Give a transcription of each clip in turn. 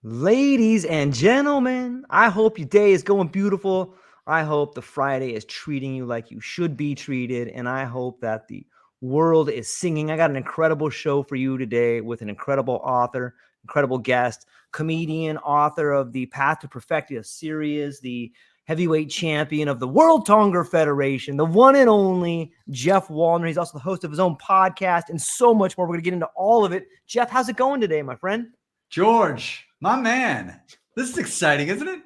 Ladies and gentlemen, I hope your day is going beautiful. I hope the Friday is treating you like you should be treated. And I hope that the world is singing. I got an incredible show for you today with an incredible author, incredible guest, comedian, author of the Path to Perfectia series, the heavyweight champion of the World Tonger Federation, the one and only Geoff Woliner. He's also the host of his own podcast and so much more. We're going to get into all of it. Geoff, how's it going today, my friend? George, my man, this is exciting, isn't it?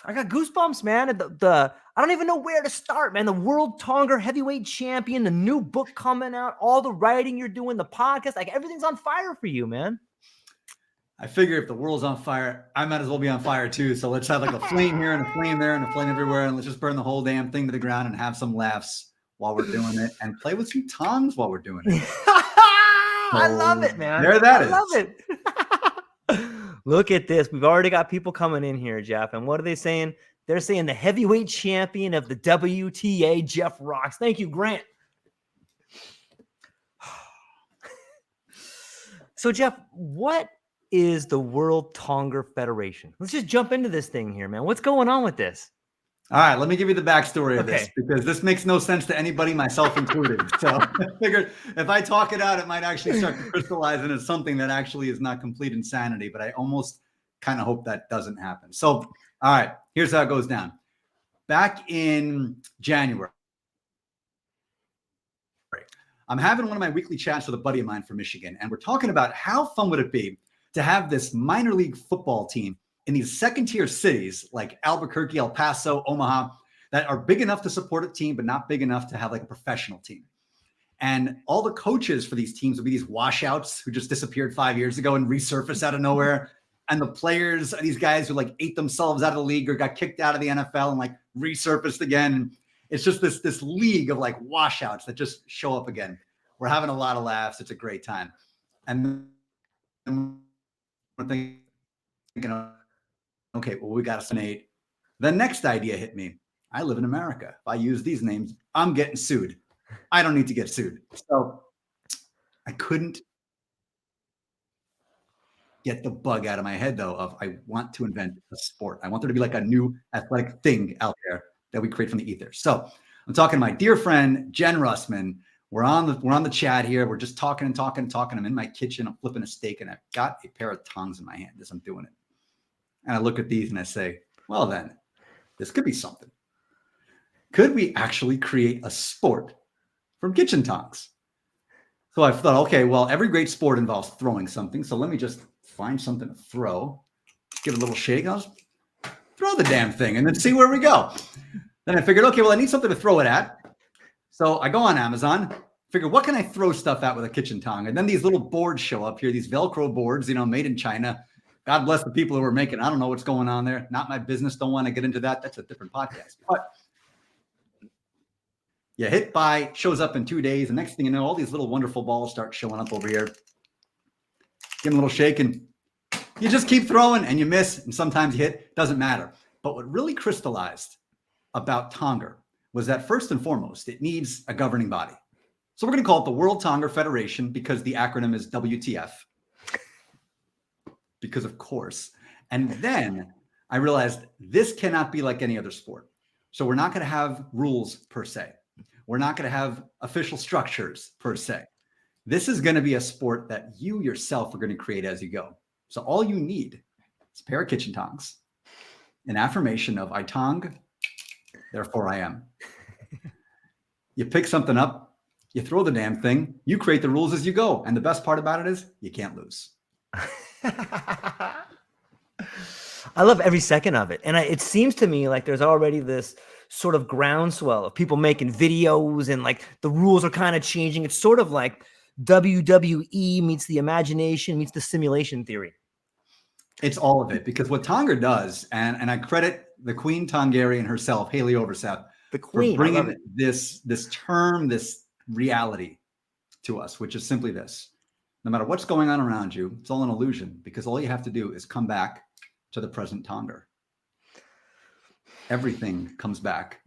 I got goosebumps, man. I don't even know where to start, man. The World Tonger Heavyweight Champion, the new book coming out, all the writing you're doing, the podcast, like everything's on fire for you, man. I figure if the world's on fire, I might as well be on fire too. So let's have like a flame here and a flame there and a flame everywhere. And let's just burn the whole damn thing to the ground and have some laughs while we're doing it and play with some tongs while we're doing it. I love it, man. There that is. I love it. Look at this. We've already got people coming in here, Geoff. And what are they saying? They're saying the heavyweight champion of the WTA, Geoff rocks. Thank you, Grant. So, Geoff, what is the World Tonger Federation? Let's just jump into this thing here, man. What's going on with this? All right, let me give you the backstory of this because this makes no sense to anybody, myself included. So I figured if I talk it out, it might actually start to crystallize into something that actually is not complete insanity, but I almost kind of hope that doesn't happen. So, all right, here's how it goes down. Back in January, I'm having one of my weekly chats with a buddy of mine from Michigan, and we're talking about how fun would it be to have this minor league football team in these second-tier cities like Albuquerque, El Paso, Omaha, that are big enough to support a team, but not big enough to have like a professional team. And all the coaches for these teams would be these washouts who just disappeared 5 years ago and resurfaced out of nowhere. And the players are these guys who like ate themselves out of the league or got kicked out of the NFL and like resurfaced again. And it's just this league of like washouts that just show up again. We're having a lot of laughs. It's a great time. And we're thinking, okay, well, we got to donate. The next idea hit me. I live in America. If I use these names, I'm getting sued. I don't need to get sued. So I couldn't get the bug out of my head, though, of I want to invent a sport. I want there to be like a new athletic thing out there that we create from the ether. So I'm talking to my dear friend, Jen Russman. We're on the chat here. We're just talking and talking and talking. I'm in my kitchen. I'm flipping a steak, and I've got a pair of tongs in my hand as I'm doing it. And I look at these and I say, well, then, this could be something. Could we actually create a sport from kitchen tongs? So I thought, okay, well, every great sport involves throwing something. So let me just find something to throw, give it a little shake. I'll just throw the damn thing and then see where we go. Then I figured, okay, well, I need something to throw it at. So I go on Amazon, figure, what can I throw stuff at with a kitchen tong? And then these little boards show up here, these Velcro boards, made in China. God bless the people who are making. I don't know what's going on there. Not my business. Don't want to get into that. That's a different podcast. But you hit buy, shows up in 2 days. The next thing you know, all these little wonderful balls start showing up over here. Give them a little shake, and you just keep throwing, and you miss, and sometimes you hit. Doesn't matter. But what really crystallized about Tonger was that first and foremost, it needs a governing body. So we're going to call it the World Tonger Federation because the acronym is WTF. Because of course. And then I realized this cannot be like any other sport. So we're not going to have rules per se. We're not going to have official structures per se. This is going to be a sport that you yourself are going to create as you go. So all you need is a pair of kitchen tongs, an affirmation of I tong, therefore I am. You pick something up, you throw the damn thing, you create the rules as you go. And the best part about it is you can't lose. I love every second of it. And it seems to me like there's already this sort of groundswell of people making videos and like the rules are kind of changing. It's sort of like WWE meets the imagination meets the simulation theory. It's all of it, because what Tonger does, and I credit the Queen Tongarian herself, Haley Oversouth, the Queen, for bringing this term, this reality to us, which is simply this. No matter what's going on around you, it's all an illusion, because all you have to do is come back to the present Tonger. Everything comes back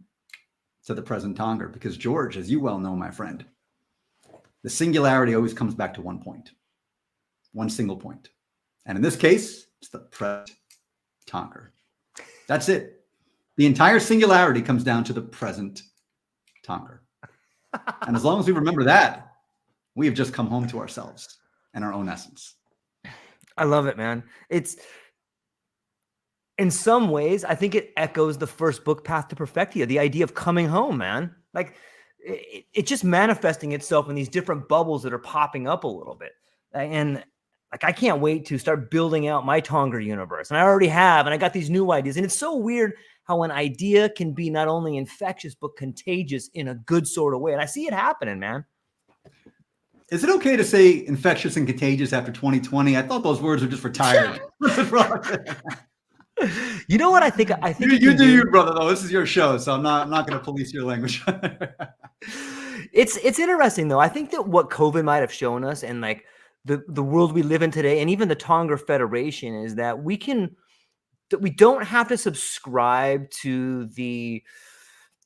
to the present Tonger, because George, as you well know, my friend, the singularity always comes back to one point, one single point. And in this case, It's the present tonker. That's it. The entire singularity comes down to the present tonker. And as long as we remember that, we have just come home to ourselves and our own essence. I love it, man. It's, in some ways, I think it echoes the first book, Path to Perfectia, the idea of coming home, man. Like it's just manifesting itself in these different bubbles that are popping up a little bit. And like, I can't wait to start building out my Tonger universe. And I already have, and I got these new ideas. And it's so weird how an idea can be not only infectious, but contagious in a good sort of way. And I see it happening, man. Is it okay to say infectious and contagious after 2020? I thought those words were just retired. You know what I think? You do you, brother. Though this is your show, so I'm not going to police your language. It's interesting though. I think that what COVID might have shown us, and like the world we live in today, and even the Tonger Federation, is that we don't have to subscribe to the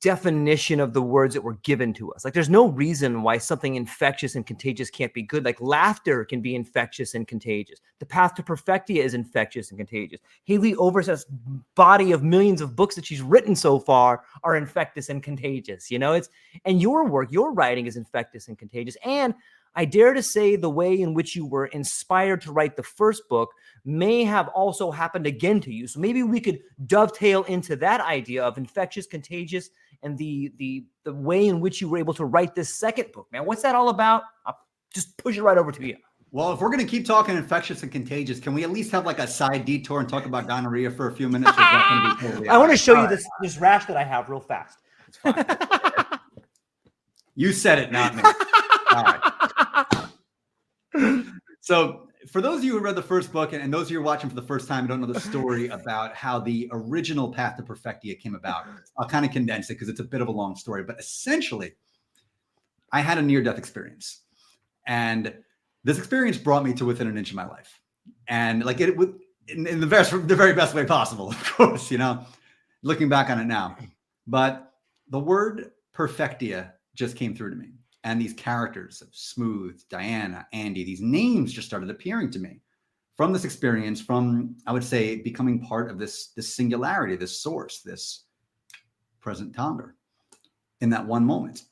definition of the words that were given to us. Like there's no reason why something infectious and contagious can't be good. Like laughter can be infectious and contagious. The Path to Perfectia is infectious and contagious. Haley Oversett's body of millions of books that she's written so far are infectious and contagious. You know, and your work, your writing is infectious and contagious. And I dare to say the way in which you were inspired to write the first book may have also happened again to you. So maybe we could dovetail into that idea of infectious, contagious, and the way in which you were able to write this second book, man. What's that all about? I'll just push it right over to you. Well, if we're going to keep talking infectious and contagious, can we at least have like a side detour and talk about gonorrhea for a few minutes? Totally I want to show you this rash that I have real fast. It's fine. You said it, not me. All right. So for those of you who read the first book, and those of you who are watching for the first time and don't know the story about how the original Path to Perfectia came about, I'll kind of condense it because it's a bit of a long story. But essentially, I had a near-death experience. And this experience brought me to within an inch of my life. And like it would in the very best way possible, of course, you know, looking back on it now. But the word Perfectia just came through to me. And these characters of Smooth, Diana, Andy, these names just started appearing to me from this experience, from, I would say, becoming part of this singularity, this source, this present Tonger in that one moment.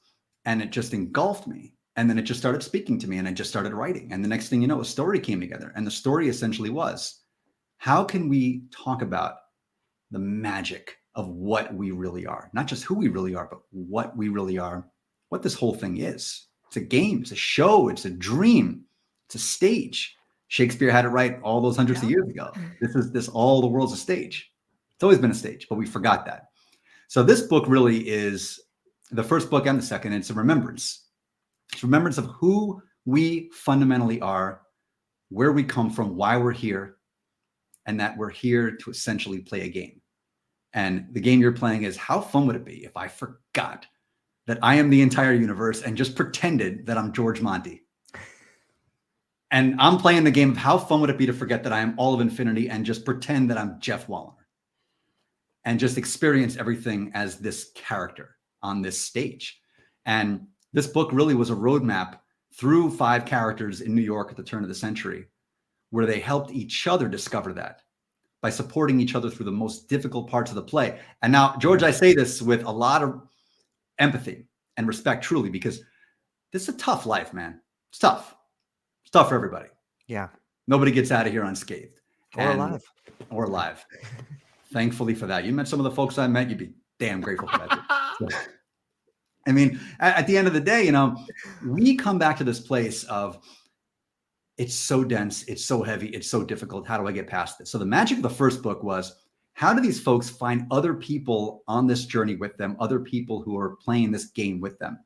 And it just engulfed me. And then it just started speaking to me and I just started writing. And the next thing you know, a story came together. And the story essentially was, how can we talk about the magic of what we really are? Not just who we really are, but what we really are. What this whole thing is. It's a game, it's a show, it's a dream, it's a stage. Shakespeare had it right all those hundreds of years ago. All the world's a stage. It's always been a stage, but we forgot that. So this book really is the first book and the second. It's a remembrance. It's remembrance of who we fundamentally are, where we come from, why we're here, and that we're here to essentially play a game. And the game you're playing is, how fun would it be if I forgot that I am the entire universe and just pretended that I'm George Monty. And I'm playing the game of how fun would it be to forget that I am all of infinity and just pretend that I'm Geoff Woliner and just experience everything as this character on this stage. And this book really was a roadmap through 5 characters in New York at the turn of the century, where they helped each other discover that by supporting each other through the most difficult parts of the play. And now, George, I say this with a lot of empathy and respect, truly, because this is a tough life, man. It's tough. It's tough for everybody. Yeah. Nobody gets out of here unscathed. Or alive. Thankfully for that. You met some of the folks I met, you'd be damn grateful for that. I mean, at the end of the day, you know, we come back to this place of, it's so dense, it's so heavy, it's so difficult. How do I get past this? So the magic of the first book was, how do these folks find other people on this journey with them, other people who are playing this game with them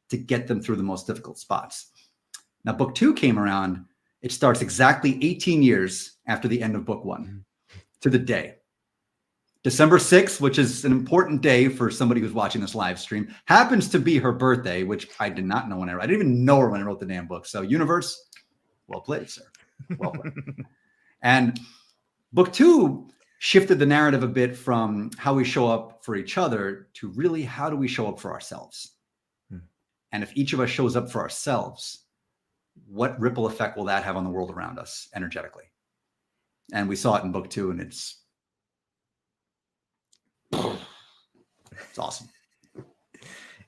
to get them through the most difficult spots? Now, book 2 came around. It starts exactly 18 years after the end of book 1 to the day. December 6th, which is an important day for somebody who's watching this live stream, happens to be her birthday, which I did not know I didn't even know her when I wrote the damn book. So universe, well played, sir. Well played. And book 2 shifted the narrative a bit from how we show up for each other to really, how do we show up for ourselves? And if each of us shows up for ourselves, what ripple effect will that have on the world around us energetically? And we saw it in book 2, and it's awesome.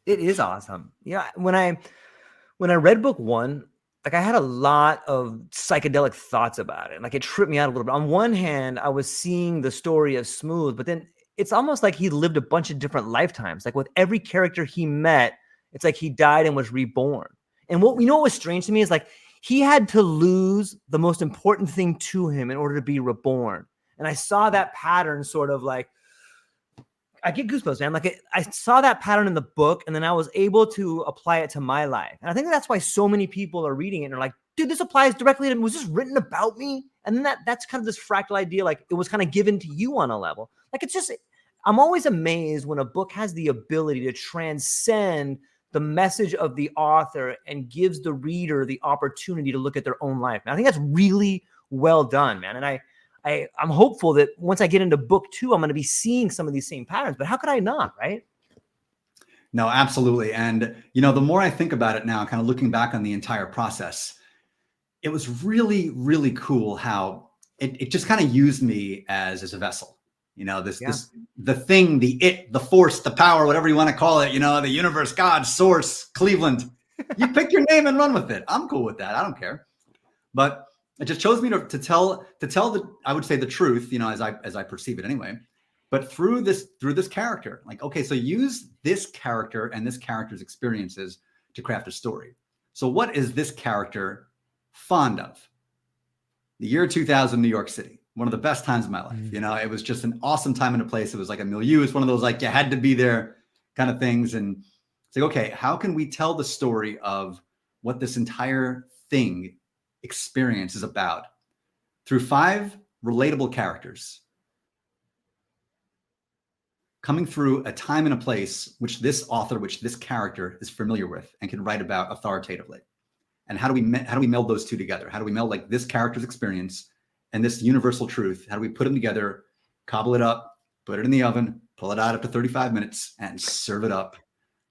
It is awesome. Yeah. When I read book 1, like I had a lot of psychedelic thoughts about it. Like it tripped me out a little bit. On one hand, I was seeing the story of Smooth, but then it's almost like he lived a bunch of different lifetimes. Like with every character he met, it's like he died and was reborn. And what was strange to me is like he had to lose the most important thing to him in order to be reborn. And I saw that pattern sort of like, I get goosebumps, man. Like I saw that pattern in the book, and then I was able to apply it to my life. And I think that's why so many people are reading it and are like, dude, this applies directly to me. Was this written about me? And then that's kind of this fractal idea, like it was kind of given to you on a level. Like it's just, I'm always amazed when a book has the ability to transcend the message of the author and gives the reader the opportunity to look at their own life. And I think that's really well done, man. And I'm hopeful that once I get into book 2, I'm going to be seeing some of these same patterns, but how could I not, right? No, absolutely. And, the more I think about it now, kind of looking back on the entire process, it was really, really cool how it just kind of used me as a vessel. The thing, the force, the power, whatever you want to call it, the universe, God, source, Cleveland. You pick your name and run with it. I'm cool with that. I don't care. But it just chose me to tell I would say the truth, as I perceive it anyway. But through this character, like, okay, so use this character and this character's experiences to craft a story. So what is this character fond of? The year 2000, New York City, one of the best times of my life. It was just an awesome time and a place. It was like a milieu. It's one of those like you had to be there kind of things. And it's like, okay, how can we tell the story of what this entire thing experience is about through 5 relatable characters coming through a time and a place which this character is familiar with and can write about authoritatively. And how do we meld those two together? How do we meld like this character's experience and this universal truth? How do we put them together, cobble it up, put it in the oven, pull it out after 35 minutes, and serve it up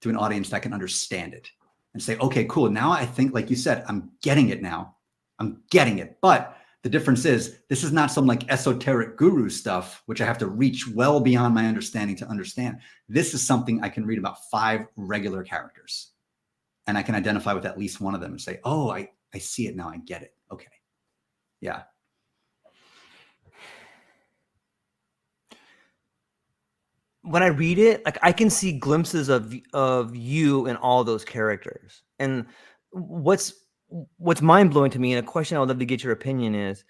to an audience that can understand it and say, okay, cool. Now I think, like you said, I'm getting it now. I'm getting it. But the difference is this is not some like esoteric guru stuff, which I have to reach well beyond my understanding to understand. This is something I can read about 5 regular characters, and I can identify with at least one of them and say, oh, I see it now. I get it. Okay. Yeah. When I read it, like I can see glimpses of you in all those characters. And what's mind-blowing to me, and a question I would love to get your opinion is,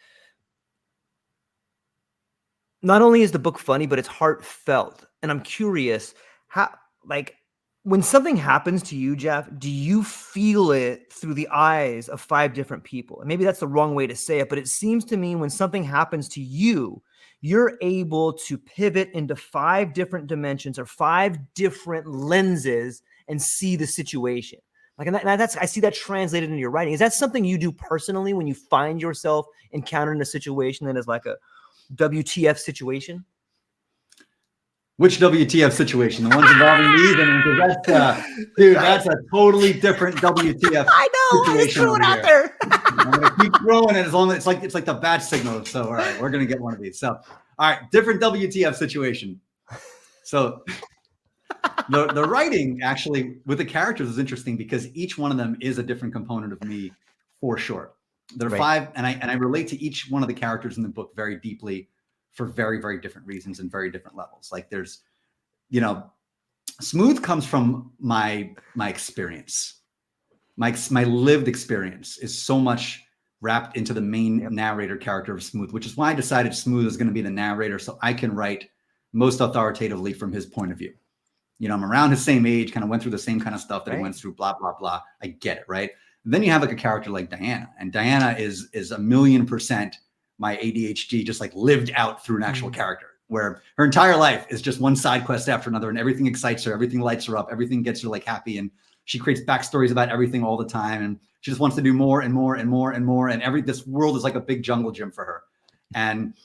not only is the book funny, but it's heartfelt. And I'm curious how, like, when something happens to you, Geoff, do you feel it through the eyes of 5 different people? And maybe that's the wrong way to say it, but it seems to me when something happens to you, you're able to pivot into 5 different dimensions or 5 different lenses and see the situation. Like, and that's, I see that translated into your writing. Is that something you do personally when you find yourself encountering a situation that is like a WTF situation? Which WTF situation? The ones involving me? That's a totally different WTF. I know. I just threw it out there. I'm gonna keep throwing it as long as it's like the bat signal. So all right, we're gonna get one of these. So all right, different WTF situation. So the writing actually with the characters is interesting because each one of them is a different component of me for sure. There are 5, and I relate to each one of the characters in the book very deeply for very, very different reasons and very different levels. Like there's, Smooth comes from my experience. My lived experience is so much wrapped into the main narrator character of Smooth, which is why I decided Smooth is going to be the narrator so I can write most authoritatively from his point of view. I'm around his same age, kind of went through the same kind of stuff that he went through, blah, blah, blah. I get it, right? And then you have like a character like Diana, and Diana is 1,000,000% my ADHD just like lived out through an actual character where her entire life is just one side quest after another and everything excites her, everything lights her up, everything gets her like happy, and she creates backstories about everything all the time, and she just wants to do more and more and more and more, and this world is like a big jungle gym for her. And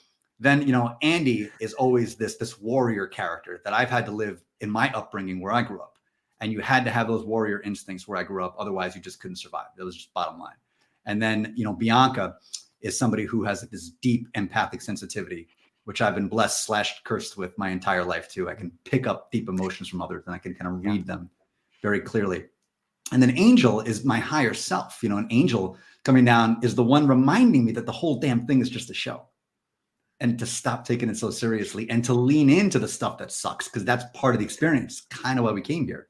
then Andy is always this warrior character that I've had to live in my upbringing where I grew up, and you had to have those warrior instincts where I grew up, otherwise you just couldn't survive. That was just bottom line. And then Bianca is somebody who has this deep empathic sensitivity, which I've been blessed / cursed with my entire life too. I can pick up deep emotions from others and I can kind of read them very clearly. And then angel is my higher self. An angel coming down is the one reminding me that the whole damn thing is just a show, and to stop taking it so seriously and to lean into the stuff that sucks, because that's part of the experience, kind of why we came here,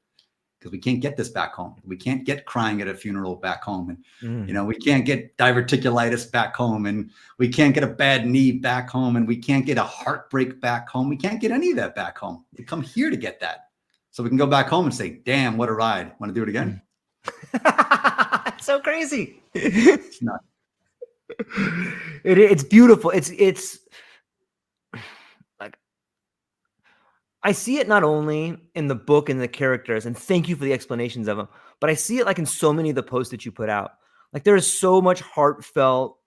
because we can't get this back home. We can't get crying at a funeral back home. And, we can't get diverticulitis back home, and we can't get a bad knee back home, and we can't get a heartbreak back home. We can't get any of that back home. We come here to get that. So we can go back home and say, damn, what a ride. Want to do it again? It's so crazy. It's not. It's beautiful. It's like, I see it not only in the book and the characters, and thank you for the explanations of them, but I see it like in so many of the posts that you put out. Like, there is so much heartfelt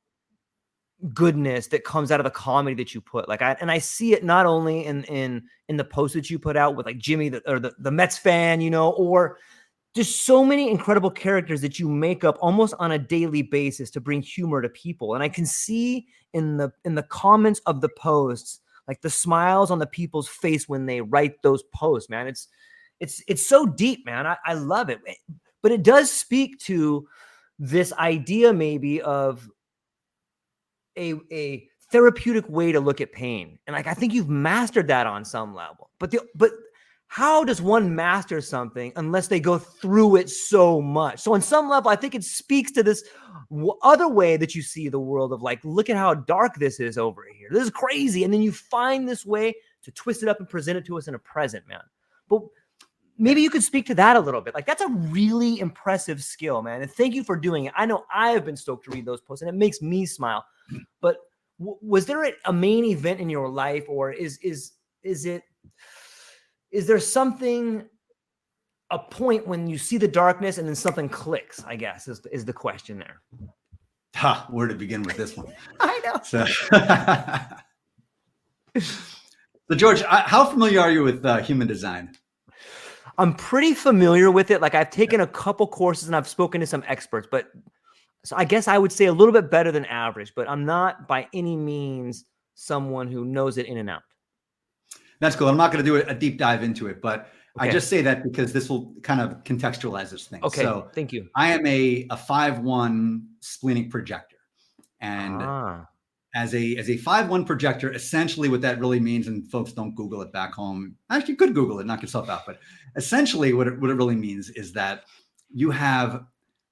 goodness that comes out of the comedy that you put. I see it not only in the posts that you put out with like Jimmy, the Mets fan, or just so many incredible characters that you make up almost on a daily basis to bring humor to people. And I can see in the comments of the posts, like the smiles on the people's face when they write those posts, man. It's so deep, man. I love it. But it does speak to this idea maybe of a therapeutic way to look at pain. And like, I think you've mastered that on some level, but how does one master something unless they go through it so much? So on some level, I think it speaks to this other way that you see the world of like, look at how dark this is over here. This is crazy. And then you find this way to twist it up and present it to us in a present, man. But maybe you could speak to that a little bit. Like, that's a really impressive skill, man. And thank you for doing it. I know I have been stoked to read those posts and it makes me smile. But was there a main event in your life, or is there something, a point when you see the darkness and then something clicks, I guess, is the question there. Where to begin with this one? I know. So George, how familiar are you with human design? I'm pretty familiar with it. Like, I've taken a couple courses and I've spoken to some experts, but so I guess I would say a little bit better than average, but I'm not by any means someone who knows it in and out. That's cool. I'm not going to do a deep dive into it, but okay. I just say that because this will kind of contextualize this thing. Okay, so thank you. I am a 5-1 splenic projector. And as a 5-1 projector, essentially what that really means, and folks don't Google it back home. Actually, you could Google it, knock yourself out. But essentially what it really means is that you have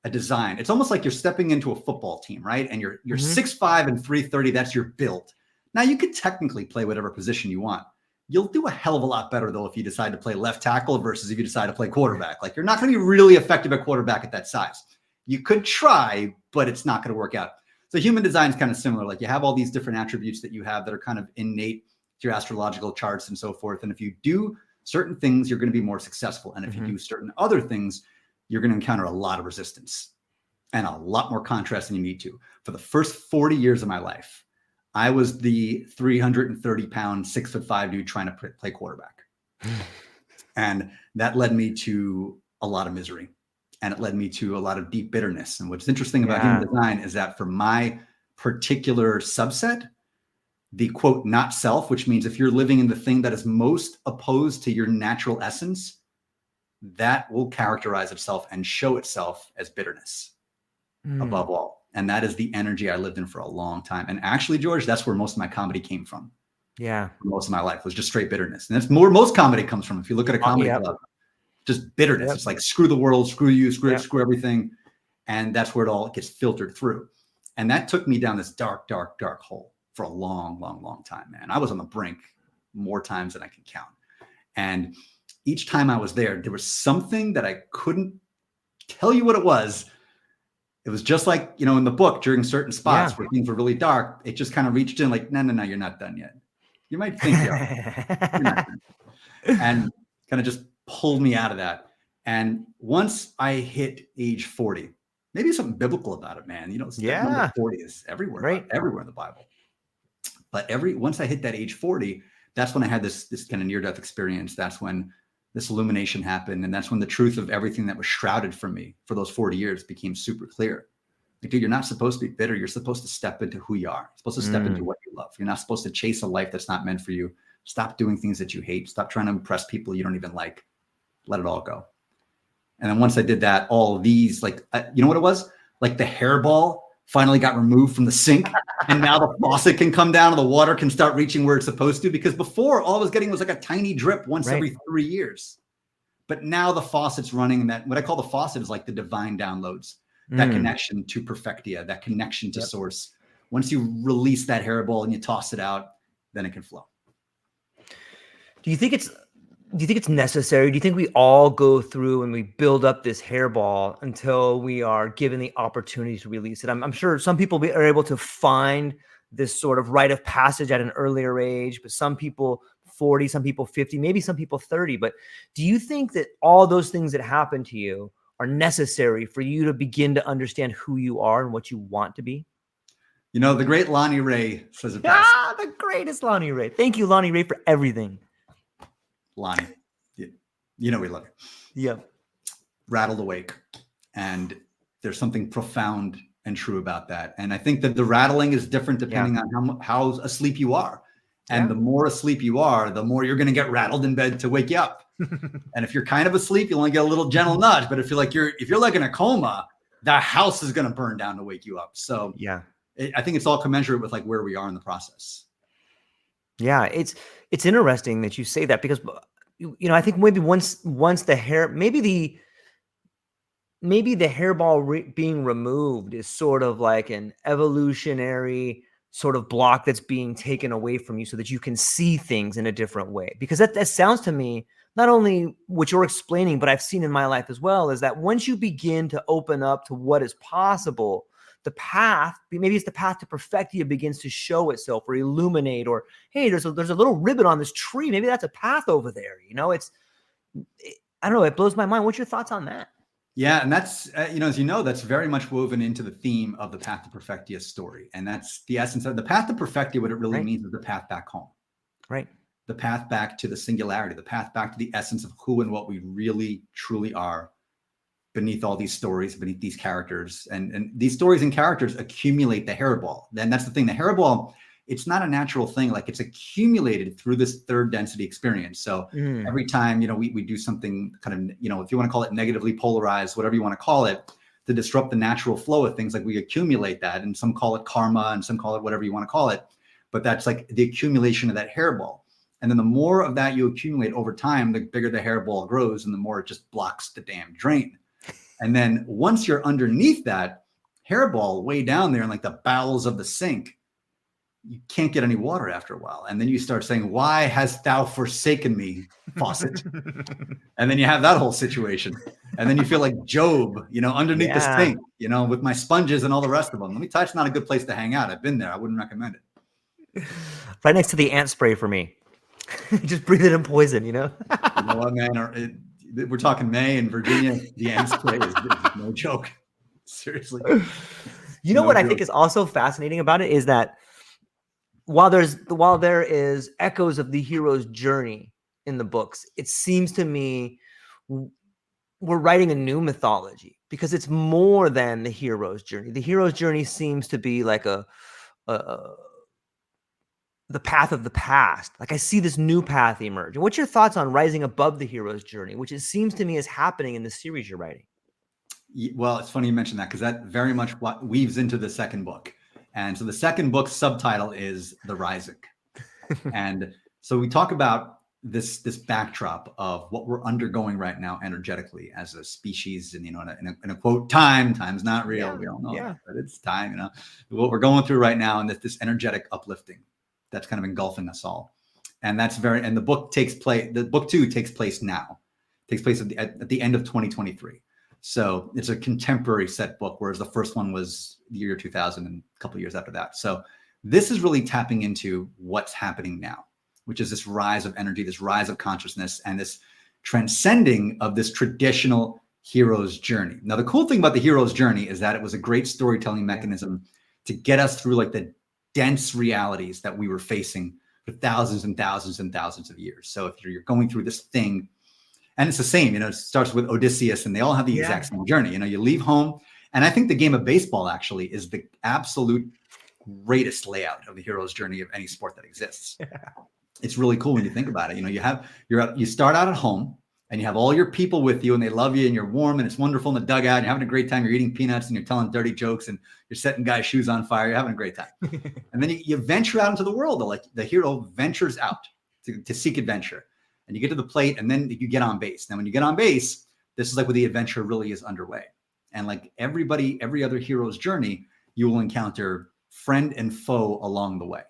a design. It's almost like you're stepping into a football team, right? And you're 6'5" and 330. That's your build. Now, you could technically play whatever position you want. You'll do a hell of a lot better, though, if you decide to play left tackle versus if you decide to play quarterback. Like, you're not going to be really effective at quarterback at that size. You could try, but it's not going to work out. So human design is kind of similar. Like, you have all these different attributes that you have that are kind of innate to your astrological charts and so forth. And if you do certain things, you're going to be more successful. And if you do certain other things, you're going to encounter a lot of resistance and a lot more contrast than you need to. For the first 40 years of my life, I was the 330-pound, 6'5" dude trying to play quarterback. And that led me to a lot of misery. And it led me to a lot of deep bitterness. And what's interesting about human design is that for my particular subset, the quote, not self, which means if you're living in the thing that is most opposed to your natural essence, that will characterize itself and show itself as bitterness above all. And that is the energy I lived in for a long time. And actually, George, that's where most of my comedy came from. Yeah. For most of my life was just straight bitterness. And that's more most comedy comes from. If you look at a comedy club, just bitterness. It's like, screw the world, screw you, screw everything. And that's where it all gets filtered through. And that took me down this dark, dark, dark hole for a long, long, long time, man. I was on the brink more times than I can count. And each time I was there was something that I couldn't tell you what it was. It was just like, you know, in the book, during certain spots where things were really dark, it just kind of reached in like, no, you're not done yet. You might think you are. You're not done. And kind of just pulled me out of that. And once I hit age 40, maybe something biblical about it, man. You know, number 40 is everywhere, everywhere in the Bible. But once I hit that age 40, that's when I had this kind of near-death experience. That's when this illumination happened. And that's when the truth of everything that was shrouded from me for those 40 years became super clear. Like, dude, you're not supposed to be bitter. You're supposed to step into who you are. You're supposed to step into what you love. You're not supposed to chase a life that's not meant for you. Stop doing things that you hate. Stop trying to impress people you don't even like. Let it all go. And then once I did that, all these, like, you know what it was? Like the hairball finally got removed from the sink. And now the faucet can come down and the water can start reaching where it's supposed to. Because before, all I was getting was like a tiny drip once every 3 years. But now the faucet's running, and that what I call the faucet is like the divine downloads, that connection to perfectia, that connection to source. Once you release that hairball and you toss it out, then it can flow. Do you think it's necessary? Do you think we all go through and we build up this hairball until we are given the opportunity to release it? I'm sure some people are able to find this sort of rite of passage at an earlier age, but some people 40, some people 50, maybe some people 30. But do you think that all those things that happen to you are necessary for you to begin to understand who you are and what you want to be? You know, the great Lonnie Ray says it best. The greatest Lonnie Ray. Thank you, Lonnie Ray, for everything. Lonnie, you know we love you. Yep. Rattled awake. And there's something profound and true about that. And I think that the rattling is different depending on how asleep you are. And the more asleep you are, the more you're going to get rattled in bed to wake you up. And if you're kind of asleep, you'll only get a little gentle nudge. But if you're like in a coma, the house is going to burn down to wake you up. So I think it's all commensurate with like where we are in the process. Yeah, it's interesting that you say that, because I think maybe once the hair, maybe the hairball being removed is sort of like an evolutionary sort of block that's being taken away from you so that you can see things in a different way. Because that sounds to me, not only what you're explaining, but I've seen in my life as well, is that once you begin to open up to what is possible, the path, maybe it's the path to perfectia, begins to show itself or illuminate, or, hey, there's a little ribbon on this tree. Maybe that's a path over there. I don't know. It blows my mind. What's your thoughts on that? Yeah. And that's, as you know, that's very much woven into the theme of the Path to Perfectia story. And that's the essence of the Path to Perfectia. What it really means is the path back home. Right. The path back to the singularity, the path back to the essence of who and what we really, truly are beneath all these stories, beneath these characters. And these stories and characters accumulate the hairball. Then that's the thing. The hairball, it's not a natural thing. Like, it's accumulated through this third density experience. So every time, we do something kind of, if you want to call it negatively polarized, whatever you want to call it, to disrupt the natural flow of things, like we accumulate that, and some call it karma and some call it whatever you want to call it. But that's like the accumulation of that hairball. And then the more of that you accumulate over time, the bigger the hairball grows and the more it just blocks the damn drain. And then once you're underneath that hairball way down there in like the bowels of the sink, you can't get any water after a while. And then you start saying, why hast thou forsaken me, faucet? And then you have that whole situation. And then you feel like Job, underneath the sink, with my sponges and all the rest of them. Let me tell you, it's not a good place to hang out. I've been there. I wouldn't recommend it. Right next to the ant spray for me. Just breathe it in poison, You know what, man? We're talking May in Virginia. The ant spray is no joke. Seriously. What I think is also fascinating about it is that while there is echoes of the hero's journey in the books, it seems to me we're writing a new mythology, because it's more than the hero's journey. The hero's journey seems to be like the path of the past. Like, I see this new path emerge. And what's your thoughts on rising above the hero's journey, which it seems to me is happening in the series you're writing? Well, it's funny you mentioned that, because that very much what weaves into the second book. And so the second book's subtitle is The Rising. And so we talk about this backdrop of what we're undergoing right now energetically as a species. And, in a quote, time's not real. Yeah, we all know that, but it's time, what we're going through right now, and this energetic uplifting that's kind of engulfing us all. And and the book book 2 takes place now, takes place at the end of 2023. So it's a contemporary set book, whereas the first one was the year 2000 and a couple of years after that. So this is really tapping into what's happening now, which is this rise of energy, this rise of consciousness, and this transcending of this traditional hero's journey. Now, the cool thing about the hero's journey is that it was a great storytelling mechanism to get us through like the dense realities that we were facing for thousands and thousands and thousands of years. So if you're going through this thing, and it's the same, it starts with Odysseus, and they all have the exact same journey. You leave home, And I think the game of baseball actually is the absolute greatest layout of the hero's journey of any sport that exists. It's really cool when you think about it. You know, you start out at home and you have all your people with you and they love you and you're warm and it's wonderful in the dugout. And you're having a great time. You're eating peanuts and you're telling dirty jokes and you're setting guys' shoes on fire. You're having a great time. And then you venture out into the world. Like the hero ventures out to seek adventure. And you get to the plate and then you get on base. Now, when you get on base, this is like where the adventure really is underway. And like every other hero's journey, you will encounter friend and foe along the way.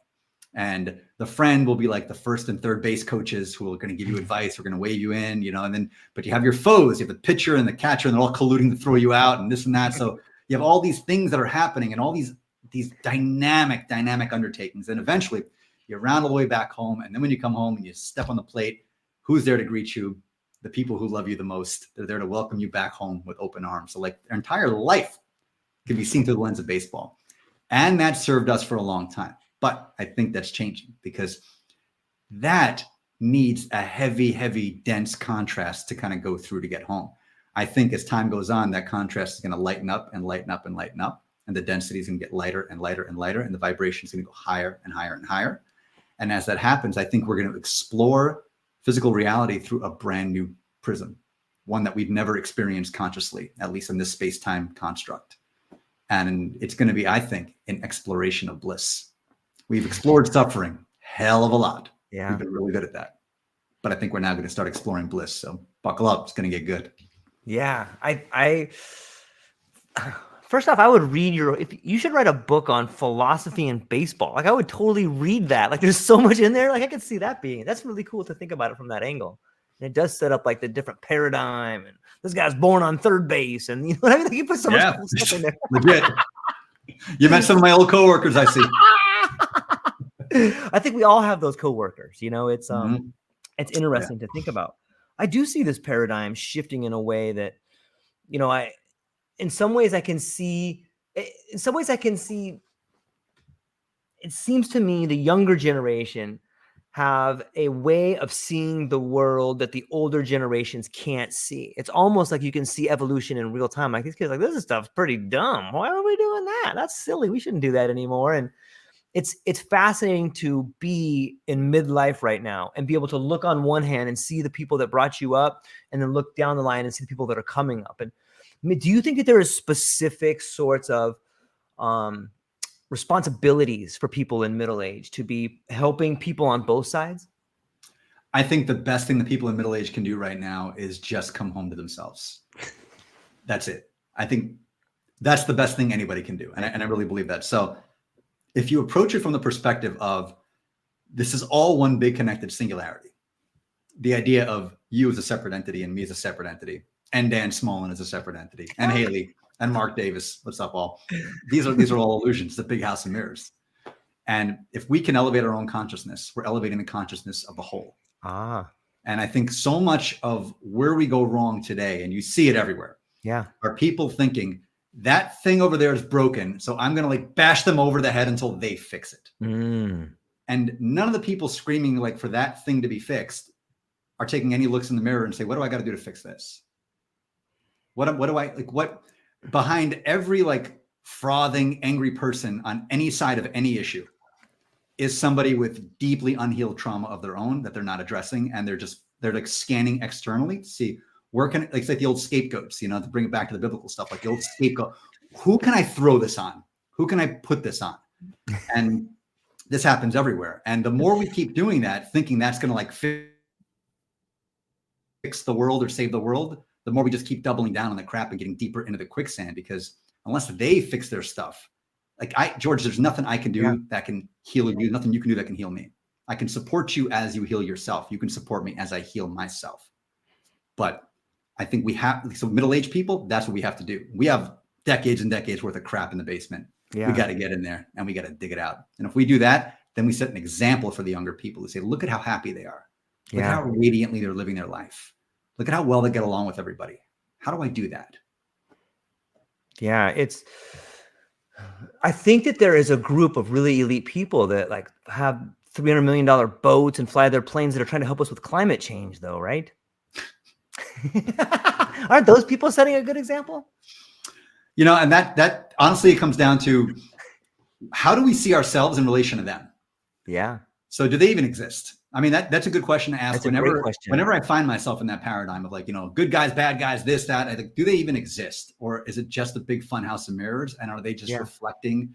And the friend will be like the first and third base coaches who are going to give you advice. We're going to wave you in, you know, and then, but you have your foes, you have the pitcher and the catcher, and they're all colluding to throw you out and this and that. So you have all these things that are happening and all these dynamic undertakings. And eventually you round all the way back home. And then when you come home and you step on the plate, who's there to greet you? The people who love you the most. They're there to welcome you back home with open arms. So like their entire life can be seen through the lens of baseball. And that served us for a long time. But I think that's changing because that needs a heavy, dense contrast to kind of go through to get home. I think as time goes on, that contrast is going to lighten up and lighten up and lighten up. And the density is going to get lighter and lighter and lighter. And the vibration is going to go higher and higher and higher. And as that happens, I think we're going to explore physical reality through a brand new prism, one that we've never experienced consciously, at least in this space-time construct. And it's going to be, I think, an exploration of bliss. We've explored suffering hell of a lot. Yeah. We've been really good at that. But I think we're now going to start exploring bliss. So buckle up. It's going to get good. Yeah. I first off, I would read you should write a book on philosophy and baseball. Like I would totally read that. Like there's so much in there. Like I could see that's really cool to think about it from that angle. And it does set up like the different paradigm and this guy's born on third base. And you know what I mean? Like, you put so much cool stuff in there. Legit. You met some of my old coworkers, I see. I think we all have those coworkers, you know, it's interesting to think about. I do see this paradigm shifting in a way that, you know, in some ways I can see, it seems to me the younger generation have a way of seeing the world that the older generations can't see. It's almost like you can see evolution in real time. Like these kids are like, this stuff's pretty dumb. Why are we doing that? That's silly. We shouldn't do that anymore. And it's fascinating to be in midlife right now and be able to look on one hand and see the people that brought you up and then look down the line and see the people that are coming up. And I mean, do you think that there is specific sorts of responsibilities for people in middle age to be helping people on both sides? I think the best thing that people in middle age can do right now is just come home to themselves. That's it. I think that's the best thing anybody can do. And I really believe that. So if you approach it from the perspective of this is all one big connected singularity, the idea of you as a separate entity and me as a separate entity and Dan Smolin as a separate entity and Haley and Mark Davis, what's up all? These are all illusions, the big house of mirrors. And if we can elevate our own consciousness, we're elevating the consciousness of the whole. And I think so much of where we go wrong today, and you see it everywhere, are people thinking, that thing over there is broken, so I'm going to like bash them over the head until they fix it. And none of the people screaming like for that thing to be fixed are taking any looks in the mirror and say, what do I got to do to fix this? What do I like? What behind every like frothing, angry person on any side of any issue is somebody with deeply unhealed trauma of their own that they're not addressing, and they're like scanning externally to see. Where can it's like the old scapegoats, you know, to bring it back to the biblical stuff, like the old scapegoat. Who can I throw this on? Who can I put this on? And this happens everywhere. And the more we keep doing that, thinking that's going to like fix the world or save the world, the more we just keep doubling down on the crap and getting deeper into the quicksand. Because unless they fix their stuff, like George, there's nothing I can do that can heal you. Nothing you can do that can heal me. I can support you as you heal yourself. You can support me as I heal myself. But I think so middle-aged people, that's what we have to do. We have decades and decades worth of crap in the basement. We got to get in there and we got to dig it out. And if we do that, then we set an example for the younger people to say, look at how happy they are. Look at how radiantly they're living their life. Look at how well they get along with everybody. How do I do that? Yeah, I think that there is a group of really elite people that like have $300 million boats and fly their planes that are trying to help us with climate change though, right? Aren't those people setting a good example? You know, and that honestly, it comes down to, how do we see ourselves in relation to them? Yeah. So do they even exist? I mean, that's a good question to ask. That's a great question. Whenever I find myself in that paradigm of like, good guys, bad guys, this, that, I think, do they even exist? Or is it just a big fun house of mirrors? And are they just reflecting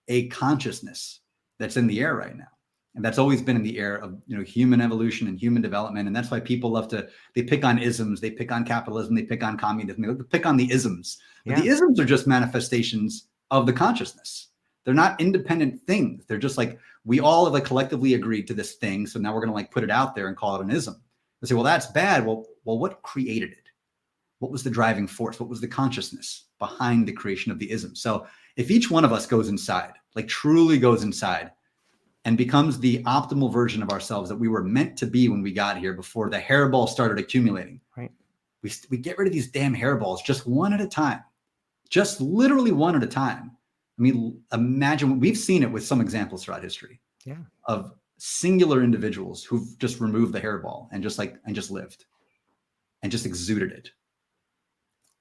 a consciousness that's in the air right now? And that's always been in the air of, human evolution and human development. And that's why people love they pick on isms, they pick on capitalism, they pick on communism, they pick on the isms. But the isms are just manifestations of the consciousness. They're not independent things. They're just like, we all have like collectively agreed to this thing. So now we're going to like put it out there and call it an ism. They say, well, that's bad. Well, what created it? What was the driving force? What was the consciousness behind the creation of the ism? So if each one of us goes inside, like truly goes inside and becomes the optimal version of ourselves that we were meant to be when we got here, before the hairball started accumulating, right? We get rid of these damn hairballs just one at a time, just literally one at a time. I mean, imagine, we've seen it with some examples throughout history of singular individuals who've just removed the hairball and just lived and just exuded it.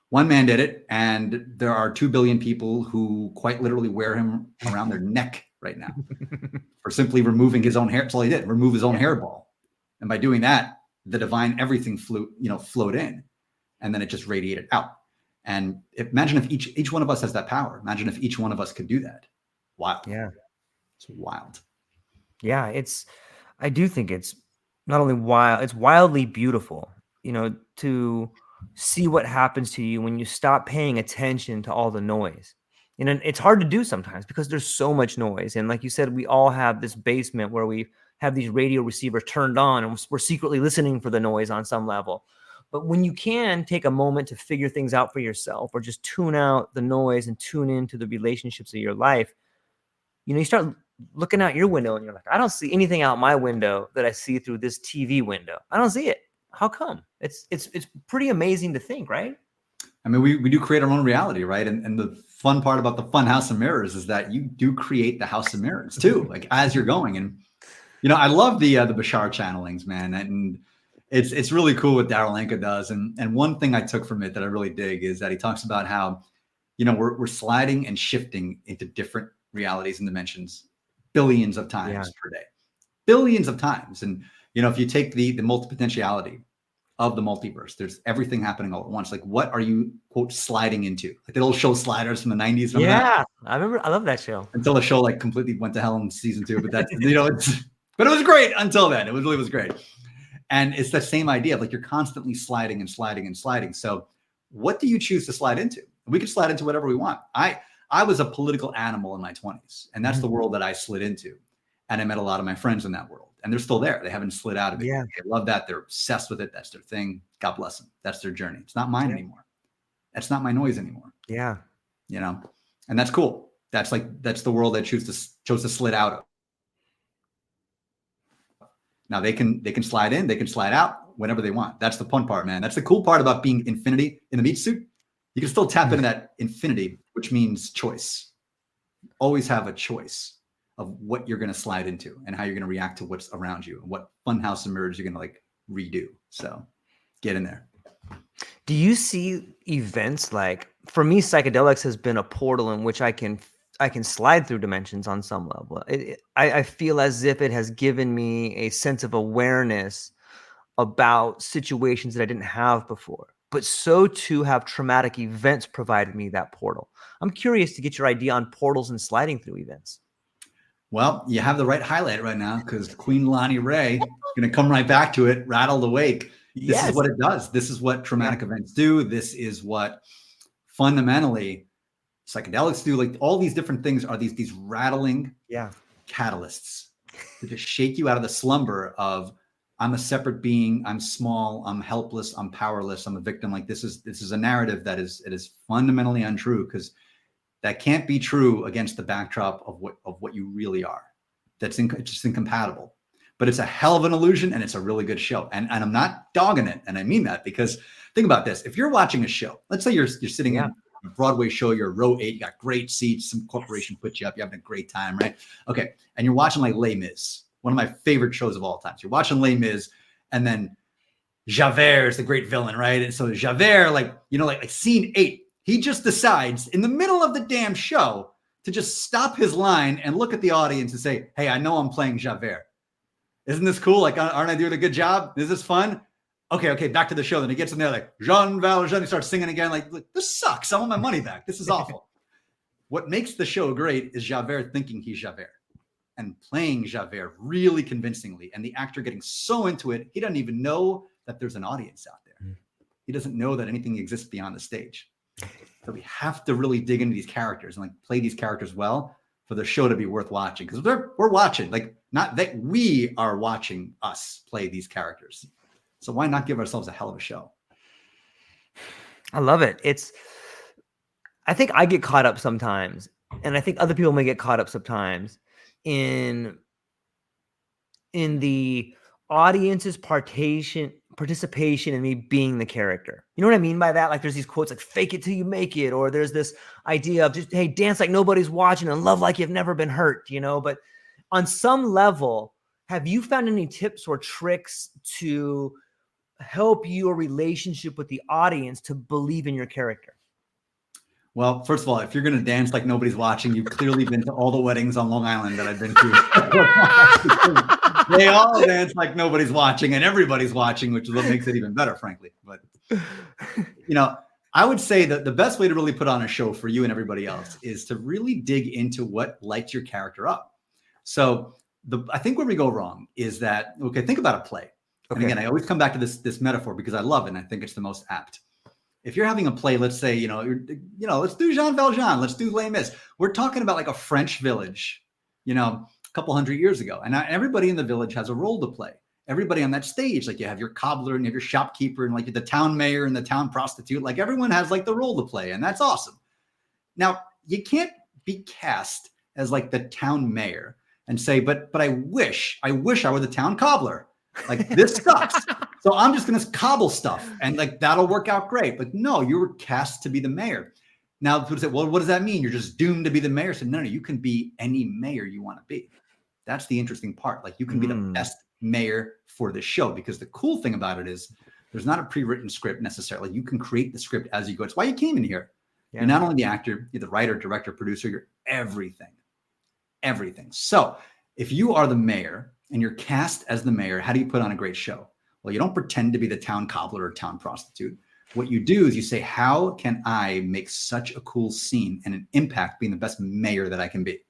One man did it, and there are 2 billion people who quite literally wear him around their neck right now for simply removing his own hair. That's all he did, remove his own hairball. And by doing that, the divine everything flowed in, and then it just radiated out. And imagine if each one of us has that power. Imagine if each one of us could do that. Wow. Yeah. It's wild. Yeah. I do think it's not only wild, it's wildly beautiful, to see what happens to you when you stop paying attention to all the noise. And it's hard to do sometimes because there's so much noise. And like you said, we all have this basement where we have these radio receivers turned on and we're secretly listening for the noise on some level. But when you can take a moment to figure things out for yourself, or just tune out the noise and tune into the relationships of your life, you start looking out your window and you're like, I don't see anything out my window that I see through this TV window. I don't see it. How come? It's pretty amazing to think, right? I mean, we do create our own reality, right? And the fun part about the fun house of mirrors is that you do create the house of mirrors too, like as you're going. And, I love the Bashar channelings, man. And it's really cool what Darryl Anka does. And one thing I took from it that I really dig is that he talks about how, we're sliding and shifting into different realities and dimensions billions of times per day, billions of times. And, if you take the multipotentiality of the multiverse, there's everything happening all at once. Like, what are you, quote, sliding into? Like the old show Sliders from the 90s. Yeah, I love that show. Until the show like completely went to hell in season 2. But that's, but it was great until then. It really was great. And it's the same idea of like, you're constantly sliding and sliding and sliding. So what do you choose to slide into? We could slide into whatever we want. I was a political animal in my 20s, and that's the world that I slid into. And I met a lot of my friends in that world, and they're still there. They haven't slid out of it. Yeah. They love that. They're obsessed with it. That's their thing. God bless them. That's their journey. It's not mine anymore. That's not my noise anymore. Yeah. And that's cool. That's the world that chose to slid out of. Now they can slide in, they can slide out whenever they want. That's the fun part, man. That's the cool part about being infinity in the meat suit. You can still tap into that infinity, which means choice. Always have a choice of what you're going to slide into and how you're going to react to what's around you and what funhouse emerge you're going to like redo. So get in there. Do you see events like, for me, psychedelics has been a portal in which I can slide through dimensions on some level. I feel as if it has given me a sense of awareness about situations that I didn't have before. But so too have traumatic events provided me that portal. I'm curious to get your idea on portals and sliding through events. Well, you have the right highlight right now, because Queen Lonnie Ray is going to come right back to it, rattled awake. This is what it does. This is what traumatic events do. This is what fundamentally psychedelics do. Like all these different things are these rattling catalysts to just shake you out of the slumber of, I'm a separate being, I'm small, I'm helpless, I'm powerless, I'm a victim. Like this is a narrative that is fundamentally untrue, because that can't be true against the backdrop of what you really are. It's just incompatible. But it's a hell of an illusion, and it's a really good show. And I'm not dogging it, and I mean that, because think about this. If you're watching a show, let's say you're sitting in a Broadway show, you're row 8, you got great seats, some corporation put you up, you're having a great time, right? Okay, and you're watching like Les Mis, one of my favorite shows of all time. So you're watching Les Mis, and then Javert is the great villain, right? And so Javert, like scene 8, He just decides in the middle of the damn show to just stop his line and look at the audience and say, hey, I know I'm playing Javert. Isn't this cool? Like, aren't I doing a good job? Is this fun? Okay, back to the show. Then he gets in there like, Jean Valjean, he starts singing again. Like, this sucks. I want my money back. This is awful. What makes the show great is Javert thinking he's Javert and playing Javert really convincingly. And the actor getting so into it, he doesn't even know that there's an audience out there. He doesn't know that anything exists beyond the stage. So we have to really dig into these characters and like play these characters well for the show to be worth watching. Because we're watching, like, not that we are watching us play these characters. So why not give ourselves a hell of a show? I love it. I think I get caught up sometimes, and I think other people may get caught up sometimes in the audience's participation in me being the character. You know what I mean by that? Like there's these quotes like fake it till you make it, or there's this idea of just, hey, dance like nobody's watching and love like you've never been hurt, you know? But on some level, have you found any tips or tricks to help your relationship with the audience to believe in your character? Well, first of all, if you're going to dance like nobody's watching, you've clearly been to all the weddings on Long Island that I've been to. They all dance like nobody's watching and everybody's watching, which is what makes it even better, frankly. But, you know, I would say that the best way to really put on a show for you and everybody else is to really dig into what lights your character up. So I think where we go wrong is that, okay, think about a play. And again, I always come back to this metaphor because I love it and I think it's the most apt. If you're having a play, let's say, let's do Jean Valjean, let's do Les Mis. We're talking about like a French village, a couple hundred years ago. And everybody in the village has a role to play. Everybody on that stage, like you have your cobbler and you have your shopkeeper and like the town mayor and the town prostitute, like everyone has like the role to play. And that's awesome. Now, you can't be cast as like the town mayor and say, but I wish I were the town cobbler. Like this sucks. So I'm just going to cobble stuff and like, that'll work out great. But no, you were cast to be the mayor. Now people say, well, what does that mean? You're just doomed to be the mayor. So no, you can be any mayor you want to be. That's the interesting part. Like you can be the best mayor for the show, because the cool thing about it is there's not a pre-written script necessarily. You can create the script as you go. It's why you came in here. Yeah. You're not only the actor, you're the writer, director, producer, you're everything. So if you are the mayor and you're cast as the mayor, how do you put on a great show? Well, you don't pretend to be the town cobbler or town prostitute. What you do is you say, how can I make such a cool scene and an impact being the best mayor that I can be?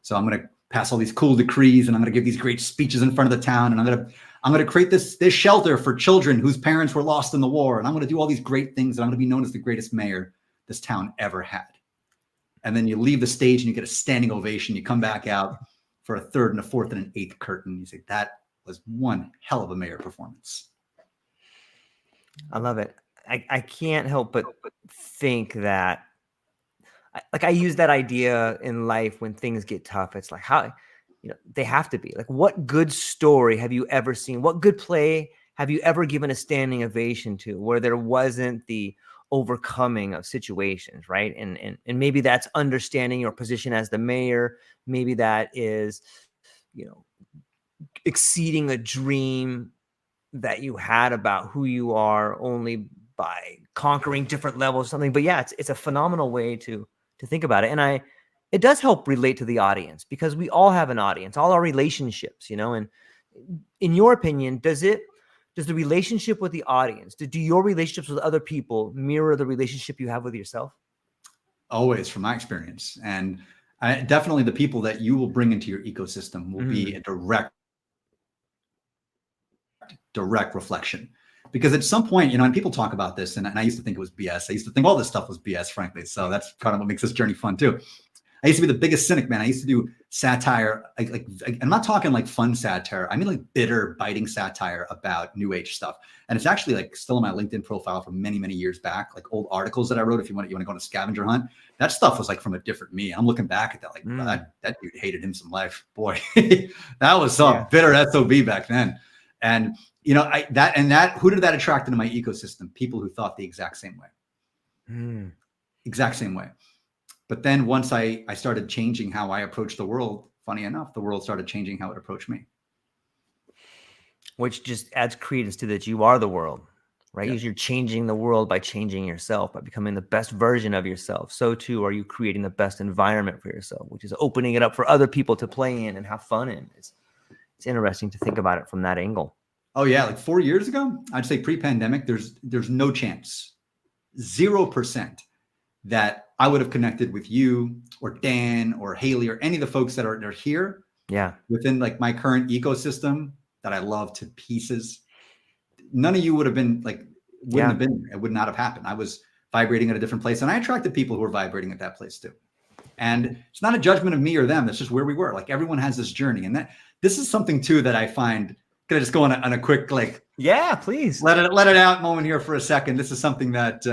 So I'm going to pass all these cool decrees and I'm going to give these great speeches in front of the town. And I'm going to create this shelter for children whose parents were lost in the war. And I'm going to do all these great things. And I'm going to be known as the greatest mayor this town ever had. And then you leave the stage and you get a standing ovation. You come back out for a third and a fourth and an eighth curtain. You say, that was one hell of a mayor performance. I love it. I can't help but think that, like, I use that idea in life when things get tough. It's like, how, they have to be like, what good story have you ever seen? What good play have you ever given a standing ovation to, where there wasn't the overcoming of situations, right? And maybe that's understanding your position as the mayor. Maybe that is, exceeding a dream that you had about who you are only by conquering different levels or something. But yeah, it's a phenomenal way to think about it. And it does help relate to the audience, because we all have an audience, all our relationships, and in your opinion, does the relationship with the audience, do your relationships with other people mirror the relationship you have with yourself? Always, from my experience. And definitely the people that you will bring into your ecosystem will be a direct reflection. Because at some point, and people talk about this, and I used to think it was BS. I used to think all this stuff was BS, frankly. So that's kind of what makes this journey fun too. I used to be the biggest cynic, man. I used to do satire. I'm not talking like fun satire. I mean like bitter, biting satire about new age stuff. And it's actually like still on my LinkedIn profile from many, many years back, like old articles that I wrote. If you want to go on a scavenger hunt, that stuff was like from a different me. I'm looking back at that, like, wow, that dude hated him some life. Boy, that was some bitter SOB back then. And who did that attract into my ecosystem? People who thought the exact same way. Exact same way. But then once I started changing how I approach the world, funny enough, the world started changing how it approached me. Which just adds credence to that you are the world. right? Yeah. You're changing the world by changing yourself, by becoming the best version of yourself. So too are you creating the best environment for yourself, which is opening it up for other people to play in and have fun in. It's interesting to think about it from that angle. Oh yeah, like 4 years ago, I'd say pre-pandemic, there's no chance, 0% that I would have connected with you or Dan or Haley or any of the folks that are here. Yeah. Within like my current ecosystem that I love to pieces. None of you would have been like, wouldn't have been, it would not have happened. I was vibrating at a different place, and I attracted people who were vibrating at that place too. And it's not a judgment of me or them. It's just where we were. Like everyone has this journey. And this is something too that I find, can I just go on a quick, like, yeah, please let it out moment here for a second. This is something that,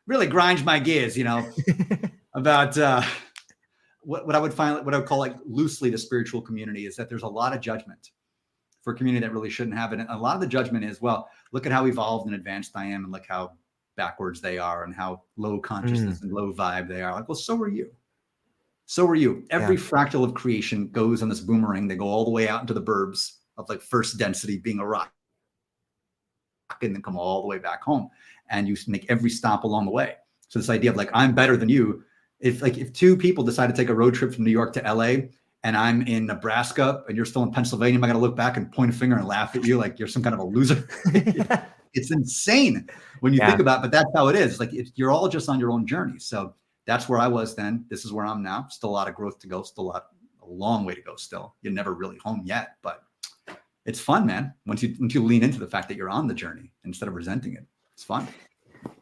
really grinds my gears, about, what I would find, what I would call like loosely the spiritual community, is that there's a lot of judgment for a community that really shouldn't have it. And a lot of the judgment is, well, look at how evolved and advanced I am, and look how backwards they are, and how low consciousness and low vibe they are. Like, well, so are you. So are you. Every fractal of creation goes on this boomerang. They go all the way out into the burbs of like first density being a rock, and then come all the way back home. And you make every stop along the way. So this idea of like, I'm better than you. If two people decide to take a road trip from New York to LA, and I'm in Nebraska and you're still in Pennsylvania, am I going to look back and point a finger and laugh at you like you're some kind of a loser? It's insane when you think about it, but that's how it is. Like you're all just on your own journey. So that's where I was then. This is where I'm now. Still a lot of growth to go. Still a long way to go. Still, you're never really home yet, but it's fun, man. Once you lean into the fact that you're on the journey instead of resenting it, it's fun.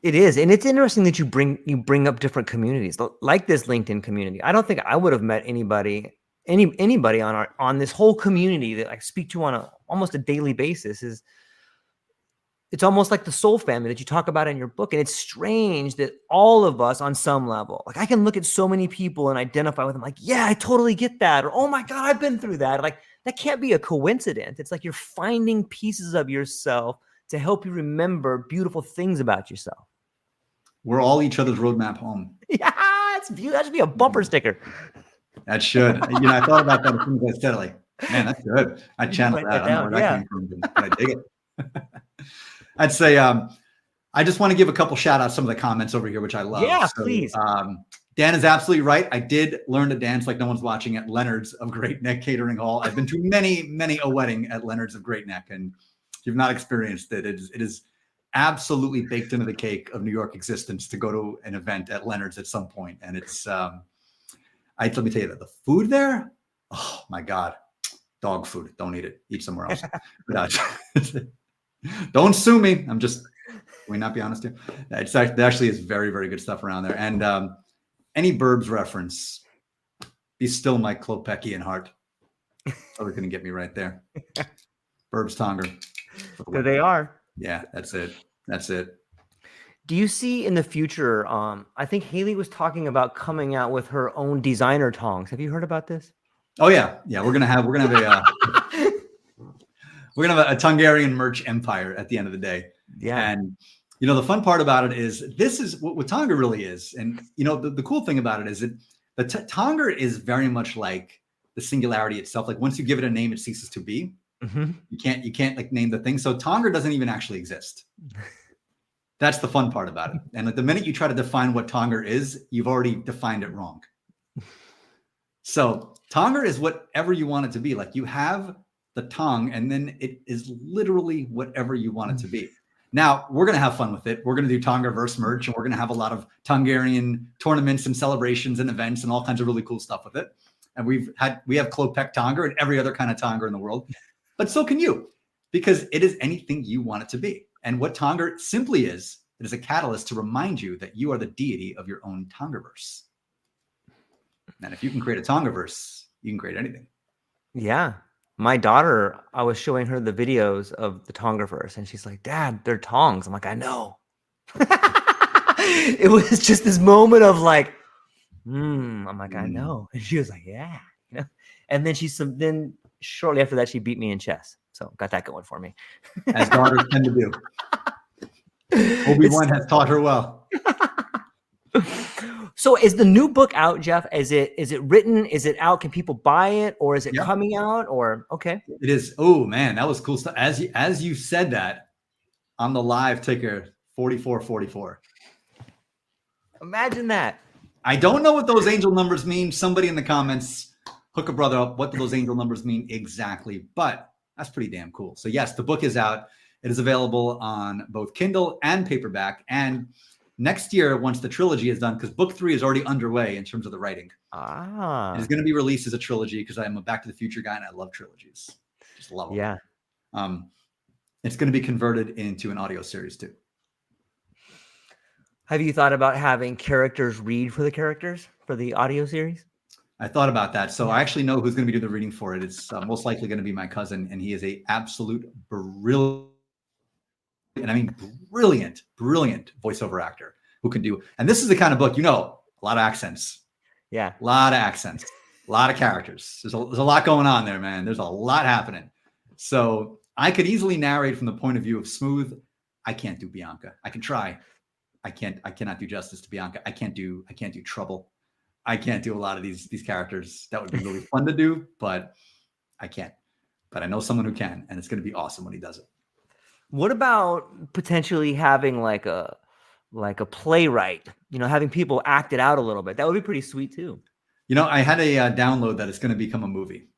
It is. And it's interesting that you bring up different communities like this LinkedIn community. I don't think I would have met anybody on this whole community that I speak to on almost a daily basis. It's almost like the soul family that you talk about in your book. And it's strange that all of us on some level, like I can look at so many people and identify with them like, yeah, I totally get that. Or, oh my God, I've been through that. Like that can't be a coincidence. It's like you're finding pieces of yourself to help you remember beautiful things about yourself. We're all each other's roadmap home. Yeah, it's beautiful. That should be a bumper sticker. That should. I thought about that as soon as I said it. Like, man, that's good. I channeled that. I don't know where that came from, but I dig it. I'd say I just want to give a couple shout outs, some of the comments over here, which I love. Yeah, so, please. Dan is absolutely right. I did learn to dance like no one's watching at Leonard's of Great Neck Catering Hall. I've been to many a wedding at Leonard's of Great Neck, and if you've not experienced it, it is absolutely baked into the cake of New York existence to go to an event at Leonard's at some point. And it's, let me tell you that the food there, oh my God, dog food. Don't eat it. Eat somewhere else. Don't sue me. Can we not be honest here? There actually is very, very good stuff around there. And any Burbs reference, be still my Klopekian heart. Oh, they're going to get me right there. Burbs Tonger. There they are. Yeah, that's it. That's it. Do you see in the future, I think Haley was talking about coming out with her own designer tongs. Have you heard about this? Oh yeah. Yeah. We're going to have a Tongarian merch empire at the end of the day. Yeah. And, the fun part about it is this is what Tonga really is. And, the cool thing about it is that the Tonga is very much like the singularity itself. Like once you give it a name, it ceases to be. Mm-hmm. You can't like name the thing. So Tonga doesn't even actually exist. That's the fun part about it. And like the minute you try to define what Tonga is, you've already defined it wrong. So Tonga is whatever you want it to be. Like you have the tongue, and then it is literally whatever you want it to be. Now we're going to have fun with it. We're going to do Tongaverse merch, and we're going to have a lot of Tongarian tournaments and celebrations and events and all kinds of really cool stuff with it. And we have Klopek Tonga and every other kind of Tonga in the world, but so can you, because it is anything you want it to be. And what Tonga simply is, it is a catalyst to remind you that you are the deity of your own Tongaverse. And if you can create a Tongaverse, you can create anything. Yeah. My daughter, I was showing her the videos of the Tongaverse, and she's like, Dad, they're tongs. I'm like, I know. It was just this moment of like, I'm like, I know. And she was like, yeah. And then then shortly after that, she beat me in chess. So got that going for me. As daughters tend to do. Obi-Wan has taught her well. So is the new book out, Geoff? Is it written? Is it out? Can people buy it, or is it coming out? Or okay, it is. Oh man, that was cool stuff. As you said that, on the live ticker 4444. Imagine that. I don't know what those angel numbers mean. Somebody in the comments, hook a brother up. What do those angel numbers mean exactly? But that's pretty damn cool. So yes, the book is out. It is available on both Kindle and paperback. And next year, once the trilogy is done, because book 3 is already underway in terms of the writing. It is going to be released as a trilogy because I'm a Back to the Future guy and I love trilogies. Just love them. Yeah. It's going to be converted into an audio series too. Have you thought about having characters read for the characters for the audio series? I thought about that. So I actually know who's going to be doing the reading for it. It's most likely going to be my cousin, and he is a absolute brilliant, and I mean brilliant voiceover actor who can do. And this is the kind of book, a lot of accents. Yeah. A lot of accents, a lot of characters. There's a lot going on there, man. There's a lot happening. So I could easily narrate from the point of view of Smooth. I can't do Bianca. I can try. I cannot do justice to Bianca. I can't do Trouble. I can't do a lot of these characters. That would be really fun to do, but I can't. But I know someone who can, and it's going to be awesome when he does it. What about potentially having like a playwright, having people act it out a little bit? That would be pretty sweet too. I had a download that it's going to become a movie,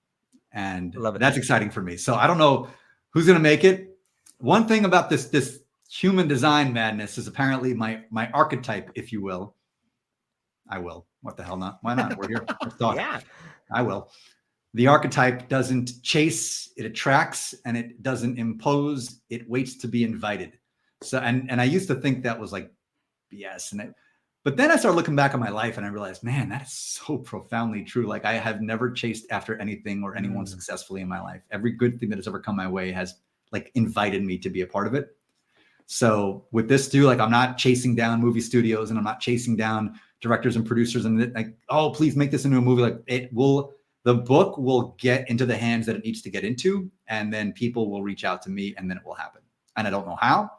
and that's exciting for me. So I don't know who's going to make it. One thing about this human design madness is apparently my archetype, if you will. I will. What the hell not? Why not? We're here. Let's talk. Yeah. I will. The archetype doesn't chase, it attracts, and it doesn't impose, it waits to be invited. So, and I used to think that was like BS. But then I started looking back on my life and I realized, man, that is so profoundly true. Like I have never chased after anything or anyone successfully in my life. Every good thing that has ever come my way has like invited me to be a part of it. So with this too, like I'm not chasing down movie studios and I'm not chasing down directors and producers and like, oh, please make this into a movie. Like the book will get into the hands that it needs to get into, and then people will reach out to me and then it will happen. And I don't know how,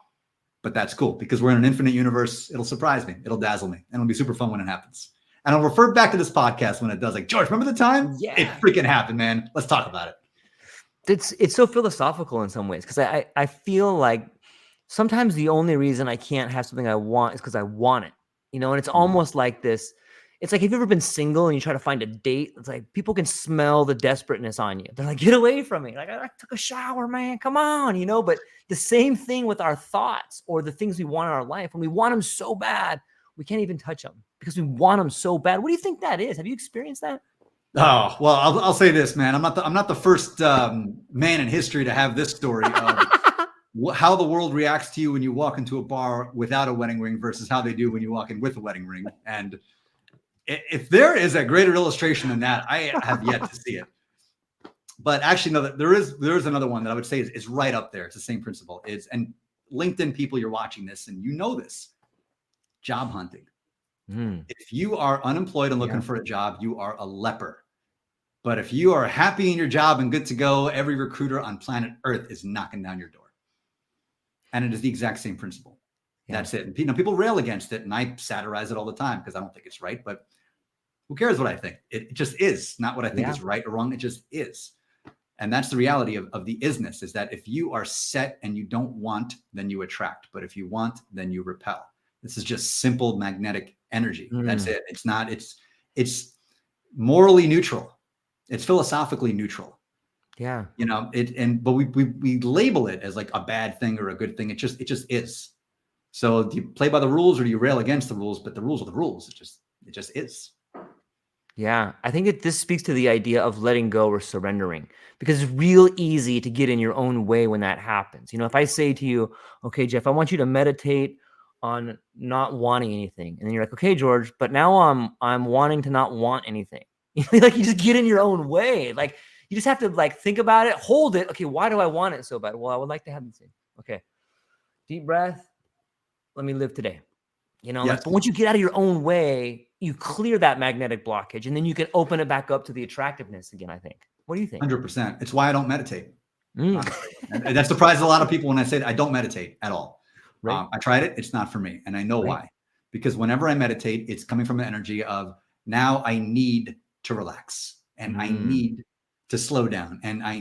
but that's cool because we're in an infinite universe. It'll surprise me. It'll dazzle me. And it'll be super fun when it happens. And I'll refer back to this podcast when it does. Like, George, remember the time? Yeah. It freaking happened, man. Let's talk about it. It's so philosophical in some ways because I feel like sometimes the only reason I can't have something I want is because I want it, and it's almost like this. It's like, have you ever been single and you try to find a date? It's like people can smell the desperateness on you. They're like, get away from me. Like, I took a shower, man. Come on, but the same thing with our thoughts or the things we want in our life. When we want them so bad, we can't even touch them because we want them so bad. What do you think that is? Have you experienced that? Oh, well, I'll say this, man. I'm not the first man in history to have this story of how the world reacts to you when you walk into a bar without a wedding ring versus how they do when you walk in with a wedding ring. And if there is a greater illustration than that, I have yet to see it. But actually, no, there is another one that I would say is right up there. It's the same principle. And LinkedIn people, you're watching this and you know this. Job hunting. If you are unemployed and looking for a job, you are a leper. But if you are happy in your job and good to go, every recruiter on planet Earth is knocking down your door. And it is the exact same principle. Yeah. That's it. And people rail against it, and I satirize it all the time because I don't think it's right. But who cares what I think? It just is not what I think is right or wrong. It just is. And that's the reality of the isness, is that if you are set and you don't want, then you attract. But if you want, then you repel. This is just simple magnetic energy. That's it. It's not, it's morally neutral. It's philosophically neutral. Yeah. But we label it as like a bad thing or a good thing. It just is. So do you play by the rules or do you rail against the rules? But the rules are the rules. It just is. Yeah, I think this speaks to the idea of letting go or surrendering, because it's real easy to get in your own way when that happens. If I say to you, okay, Geoff, I want you to meditate on not wanting anything. And then you're like, okay, George, but now I'm wanting to not want anything. Like you just get in your own way. Like you just have to like think about it, hold it. Okay, why do I want it so bad? Well, I would like to have this thing. Okay, deep breath. Let me live today. But once you get out of your own way, you clear that magnetic blockage and then you can open it back up to the attractiveness again, I think. What do you think? 100%. It's why I don't meditate. And that surprises a lot of people when I say I don't meditate at all. Right. I tried it. It's not for me. And I know why. Because whenever I meditate, it's coming from the energy of now I need to relax and I need to slow down and I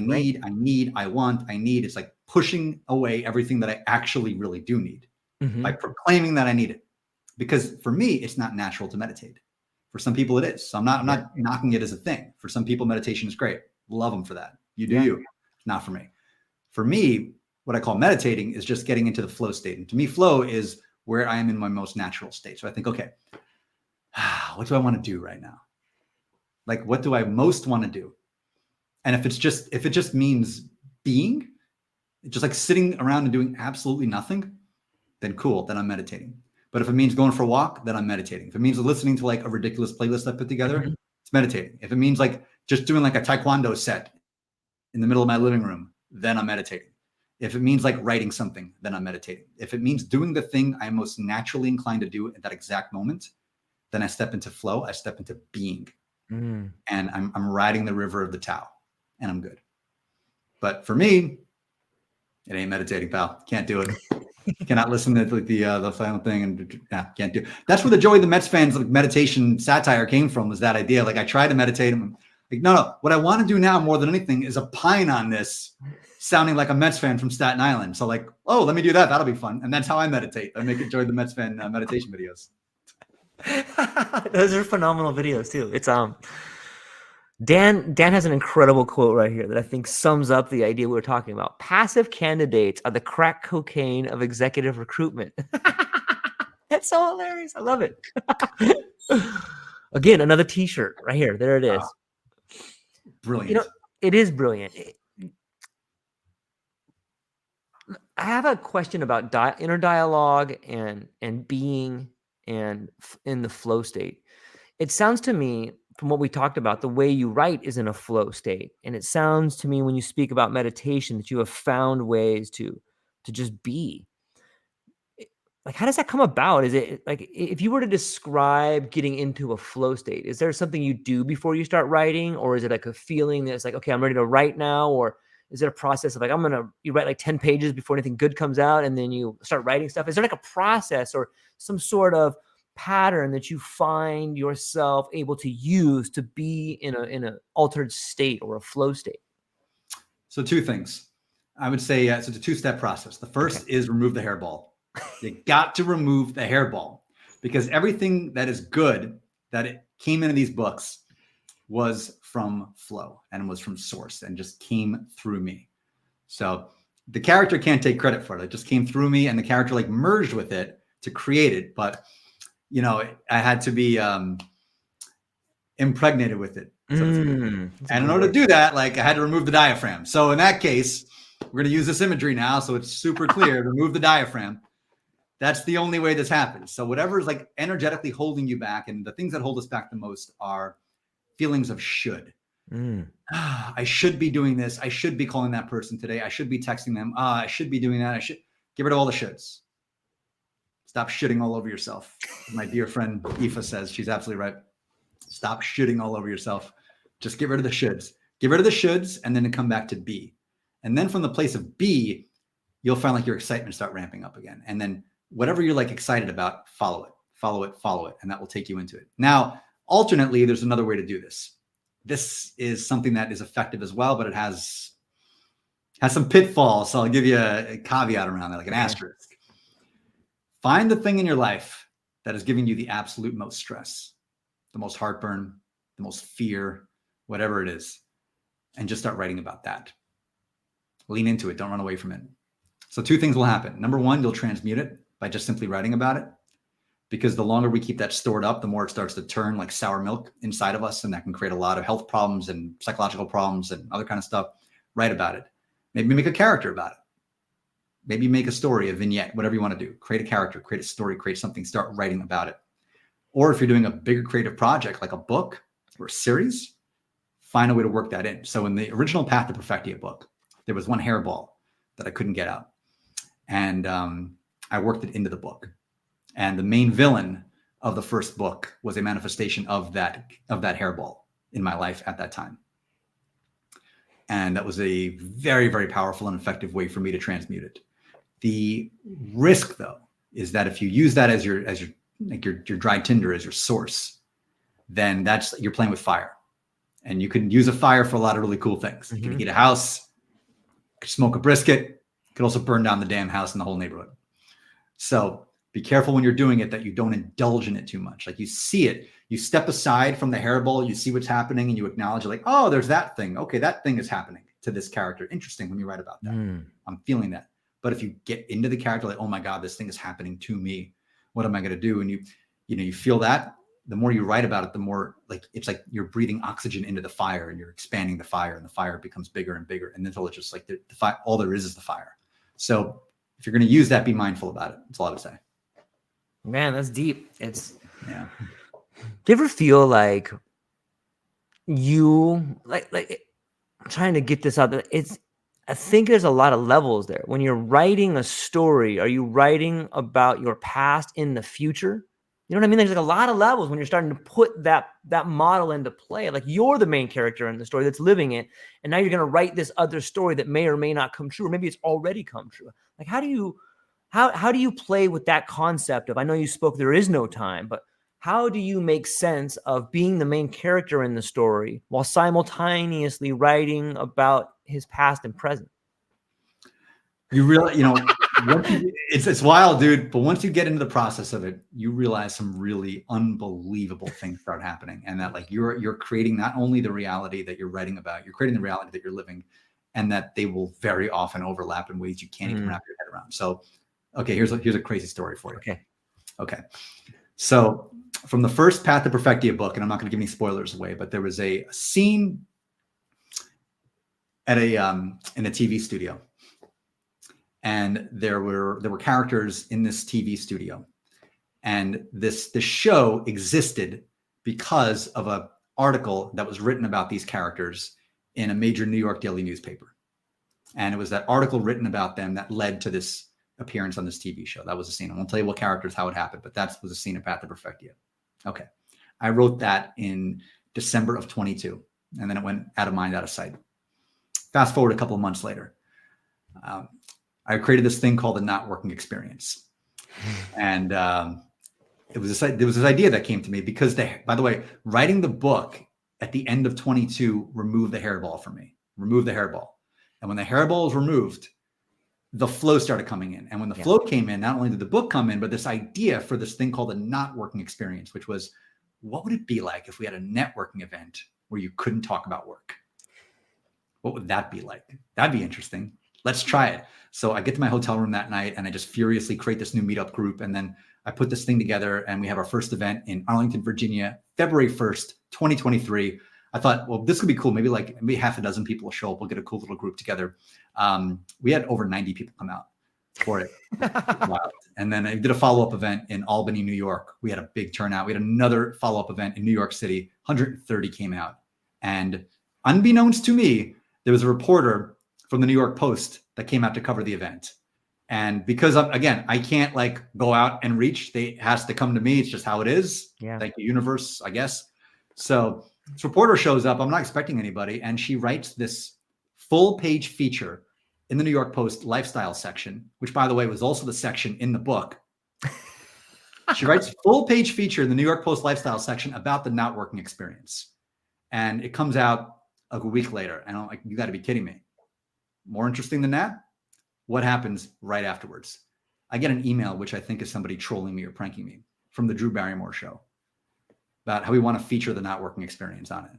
want. It's like pushing away everything that I actually really do need, Mm-hmm. by proclaiming that I need it. Because for me, it's not natural to meditate. For some people it is. So I'm not knocking it as a thing. For some people, meditation is great. Love them for that. You do you. Not for me. For me, what I call meditating is just getting into the flow state. And to me, flow is where I am in my most natural state. So I think, okay, what do I want to do right now? Like, what do I most want to do? And if it just means being, just like sitting around and doing absolutely nothing, then cool, then I'm meditating. But if it means going for a walk, then I'm meditating. If it means listening to like a ridiculous playlist I put together, Mm-hmm. it's meditating. If it means like just doing like a taekwondo set in the middle of my living room, then I'm meditating. If it means like writing something, then I'm meditating. If it means doing the thing I'm most naturally inclined to do at that exact moment, then I step into flow. I step into being, and I'm riding the river of the Tao, and I'm good. But for me, it ain't meditating, pal. Can't do it. Cannot listen to the final thing, and can't do it. That's where the Joey the Mets fans like meditation satire came from, was that idea. Like I tried to meditate, and like no. What I want to do now more than anything is opine on this, sounding like a Mets fan from Staten Island. So like, oh, let me do that. That'll be fun. And that's how I meditate. I make Joey the Mets fan meditation videos. Those are phenomenal videos too. It's Dan has an incredible quote right here that I think sums up the idea we were talking about. Passive candidates are the crack cocaine of executive recruitment. That's so hilarious. I love it. Again, another t-shirt right here. There it is. Brilliant. You know, it is brilliant. I have a question about inner dialogue and being and in the flow state. It sounds to me, from what we talked about, the way you write is in a flow state. And it sounds to me when you speak about meditation that you have found ways to just be. Like, how does that come about? Is it like, if you were to describe getting into a flow state, is there something you do before you start writing? Or is it like a feeling that's like, okay, I'm ready to write now? Or is it a process of like, you write like 10 pages before anything good comes out and then you start writing stuff? Is there like a process or some sort of pattern that you find yourself able to use to be in an altered state or a flow state? So two things. I would say so it's a two-step process. The first is remove the hairball. You got to remove the hairball, because everything that is good that it came into these books was from flow and was from source and just came through me. So the character can't take credit for it. It just came through me, and the character like merged with it to create it. But you know, I had to be impregnated with it. So and in order to do that, like I had to remove the diaphragm. So in that case, we're going to use this imagery now, so it's super clear. Remove the diaphragm. That's the only way this happens. So whatever is like energetically holding you back, and the things that hold us back the most are feelings of should. I should be doing this. I should be calling that person today. I should be texting them. I should be doing that. I should get rid of all the shoulds. Stop shitting all over yourself. My dear friend Aoife says, she's absolutely right. Stop shitting all over yourself. Just get rid of the shoulds. Get rid of the shoulds, and then come back to be. And then from the place of be, you'll find like your excitement start ramping up again. And then whatever you're like excited about, follow it, follow it, follow it. And that will take you into it. Now, alternately, there's another way to do this. This is something that is effective as well, but it has some pitfalls. So I'll give you a caveat around that, like an asterisk. Find the thing in your life that is giving you the absolute most stress, the most heartburn, the most fear, whatever it is, and just start writing about that. Lean into it. Don't run away from it. So two things will happen. Number one, you'll transmute it by just simply writing about it, because the longer we keep that stored up, the more it starts to turn like sour milk inside of us, and that can create a lot of health problems and psychological problems and other kind of stuff. Write about it. Maybe make a character about it. Maybe make a story, a vignette, whatever you want to do. Create a character, create a story, create something, start writing about it. Or if you're doing a bigger creative project like a book or a series, find a way to work that in. So in the original Path to Perfectia book, there was one hairball that I couldn't get out. And I worked it into the book. And the main villain of the first book was a manifestation of that hairball in my life at that time. And that was a very, very powerful and effective way for me to transmute it. The risk, though, is that if you use that as your dry tinder, as your source, then you're playing with fire. And you can use a fire for a lot of really cool things. You can heat a house, smoke a brisket, Could also burn down the damn house and the whole neighborhood. So be careful when you're doing it that you don't indulge in it too much. Like you see it, you step aside from the hairball, you see what's happening, and you acknowledge like, oh, there's that thing. Okay, that thing is happening to this character. Interesting. Let me write about that. I'm feeling that. But if you get into the character, like, oh my God, this thing is happening to me. What am I going to do? And you feel that. The more you write about it, the more like it's like you're breathing oxygen into the fire and you're expanding the fire, and the fire becomes bigger and bigger. And until it's just like the fire, all there is the fire. So if you're going to use that, be mindful about it. That's all I would say. Man, that's deep. It's yeah. Do you ever feel like you like I'm trying to get this out there? I think there's a lot of levels there. When you're writing a story, are you writing about your past in the future? You know what I mean? There's like a lot of levels when you're starting to put that model into play. Like you're the main character in the story that's living it, and now you're going to write this other story that may or may not come true, or maybe it's already come true. Like how do you play with that concept of, I know you spoke there is no time, but how do you make sense of being the main character in the story while simultaneously writing about his past and present? You really, it's wild, dude. But once you get into the process of it, you realize some really unbelievable things start happening, and that like you're creating not only the reality that you're writing about, you're creating the reality that you're living, and that they will very often overlap in ways you can't even wrap your head around. So, okay, here's a crazy story for you. Okay. So from the first Path to Perfectia book, and I'm not going to give any spoilers away, but there was a scene at in a TV studio. And there were characters in this TV studio, and this show existed because of an article that was written about these characters in a major New York daily newspaper. And it was that article written about them that led to this appearance on this TV show. That was a scene. I won't tell you what characters, how it happened, but that was a scene of Path to Perfectia. Okay. I wrote that in December of 22, and then it went out of mind, out of sight. Fast forward a couple of months later. I created this thing called the not working experience. And there was this idea that came to me because by the way, writing the book at the end of 22 removed the hairball for me, removed the hairball. And when the hairball was removed, the flow started coming in. And when the flow came in, not only did the book come in, but this idea for this thing called the not working experience, which was, what would it be like if we had a networking event where you couldn't talk about work? What would that be like? That'd be interesting. Let's try it. So I get to my hotel room that night and I just furiously create this new meetup group. And then I put this thing together and we have our first event in Arlington, Virginia, February 1st, 2023. I thought, well, this could be cool. Maybe half a dozen people will show up. We'll get a cool little group together. We had over 90 people come out for it. And then I did a follow-up event in Albany, New York. We had a big turnout. We had another follow-up event in New York City. 130 came out. And unbeknownst to me, there was a reporter from the New York Post that came out to cover the event. And because I can't like go out and reach, it has to come to me. It's just how it is. Yeah. Thank you, universe, I guess. So this reporter shows up. I'm not expecting anybody. And she writes this full page feature in the New York Post lifestyle section, which by the way, was also the section in the book. She writes a full page feature in the New York Post lifestyle section about the not working experience. And it comes out a week later. And I'm like, you got to be kidding me. More interesting than that, what happens right afterwards? I get an email, which I think is somebody trolling me or pranking me, from the Drew Barrymore show about how we want to feature the not working experience on it.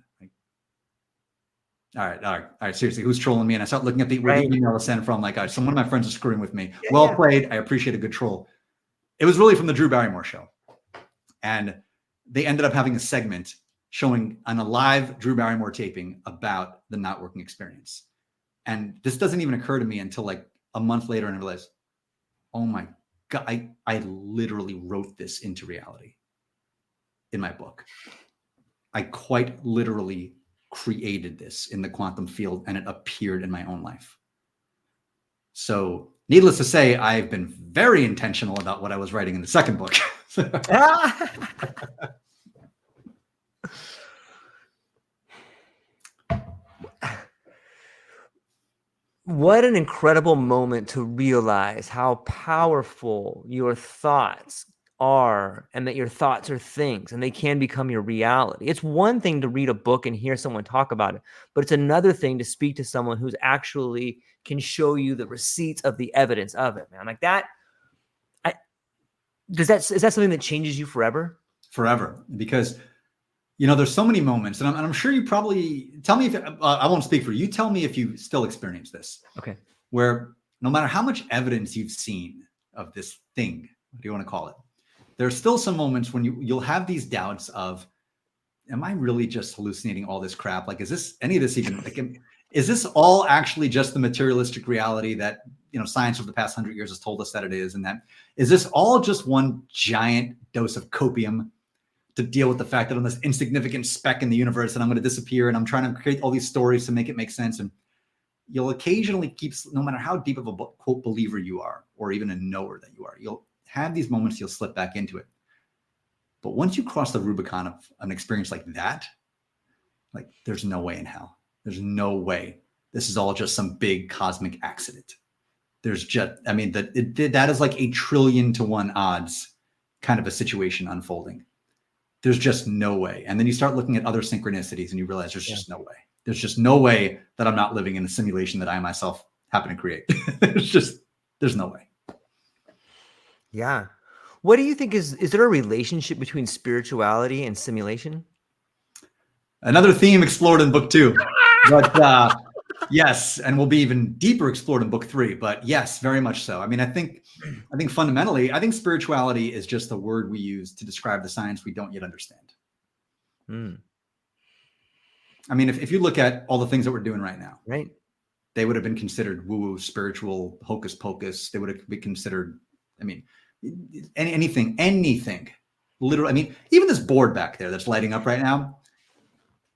Like, all right, seriously, who's trolling me? And I start looking at where the email was sent from, like, some one of my friends is screwing with me. Played. I appreciate a good troll. It was really from the Drew Barrymore show. And they ended up having a segment showing on a live Drew Barrymore taping about the not working experience. And this doesn't even occur to me until like a month later, and I realized, oh my God, I literally wrote this into reality in my book. I quite literally created this in the quantum field, and it appeared in my own life. So needless to say, I've been very intentional about what I was writing in the second book. What an incredible moment to realize how powerful your thoughts are and that your thoughts are things and they can become your reality. It's one thing to read a book and hear someone talk about it, but it's another thing to speak to someone who's actually can show you the receipts of the evidence of it, man. Like that. Is that something that changes you forever? Forever. Because, you know, there's so many moments, and I'm sure you probably tell me if I won't speak for you. Tell me if you still experience this. Okay. Where no matter how much evidence you've seen of this thing, what do you want to call it? There's still some moments when you'll have these doubts of, am I really just hallucinating all this crap? Like, is this any of this even, like, is this all actually just the materialistic reality that, you know, science over the past 100 years has told us that it is? And that, is this all just one giant dose of copium to deal with the fact that I'm this insignificant speck in the universe and I'm going to disappear, and I'm trying to create all these stories to make it make sense? And you'll occasionally keep, no matter how deep of a quote believer you are, or even a knower that you are, you'll have these moments you'll slip back into it. But once you cross the Rubicon of an experience like that, like, there's no way in hell. There's no way this is all just some big cosmic accident. There's just, I mean, that is like 1 trillion to 1 odds kind of a situation unfolding. There's just no way. And then you start looking at other synchronicities and you realize there's just no way. There's just no way that I'm not living in a simulation that I myself happen to create. There's no way. Yeah. What do you think is there a relationship between spirituality and simulation? Another theme explored in book 2, but yes, and will be even deeper explored in book 3. But yes, very much so. I mean, I think fundamentally, I think spirituality is just the word we use to describe the science we don't yet understand. I mean, if you look at all the things that we're doing right now, right, they would have been considered woo-woo, spiritual, hocus pocus. They would have been considered, I mean, anything, literally. I mean, even this board back there that's lighting up right now,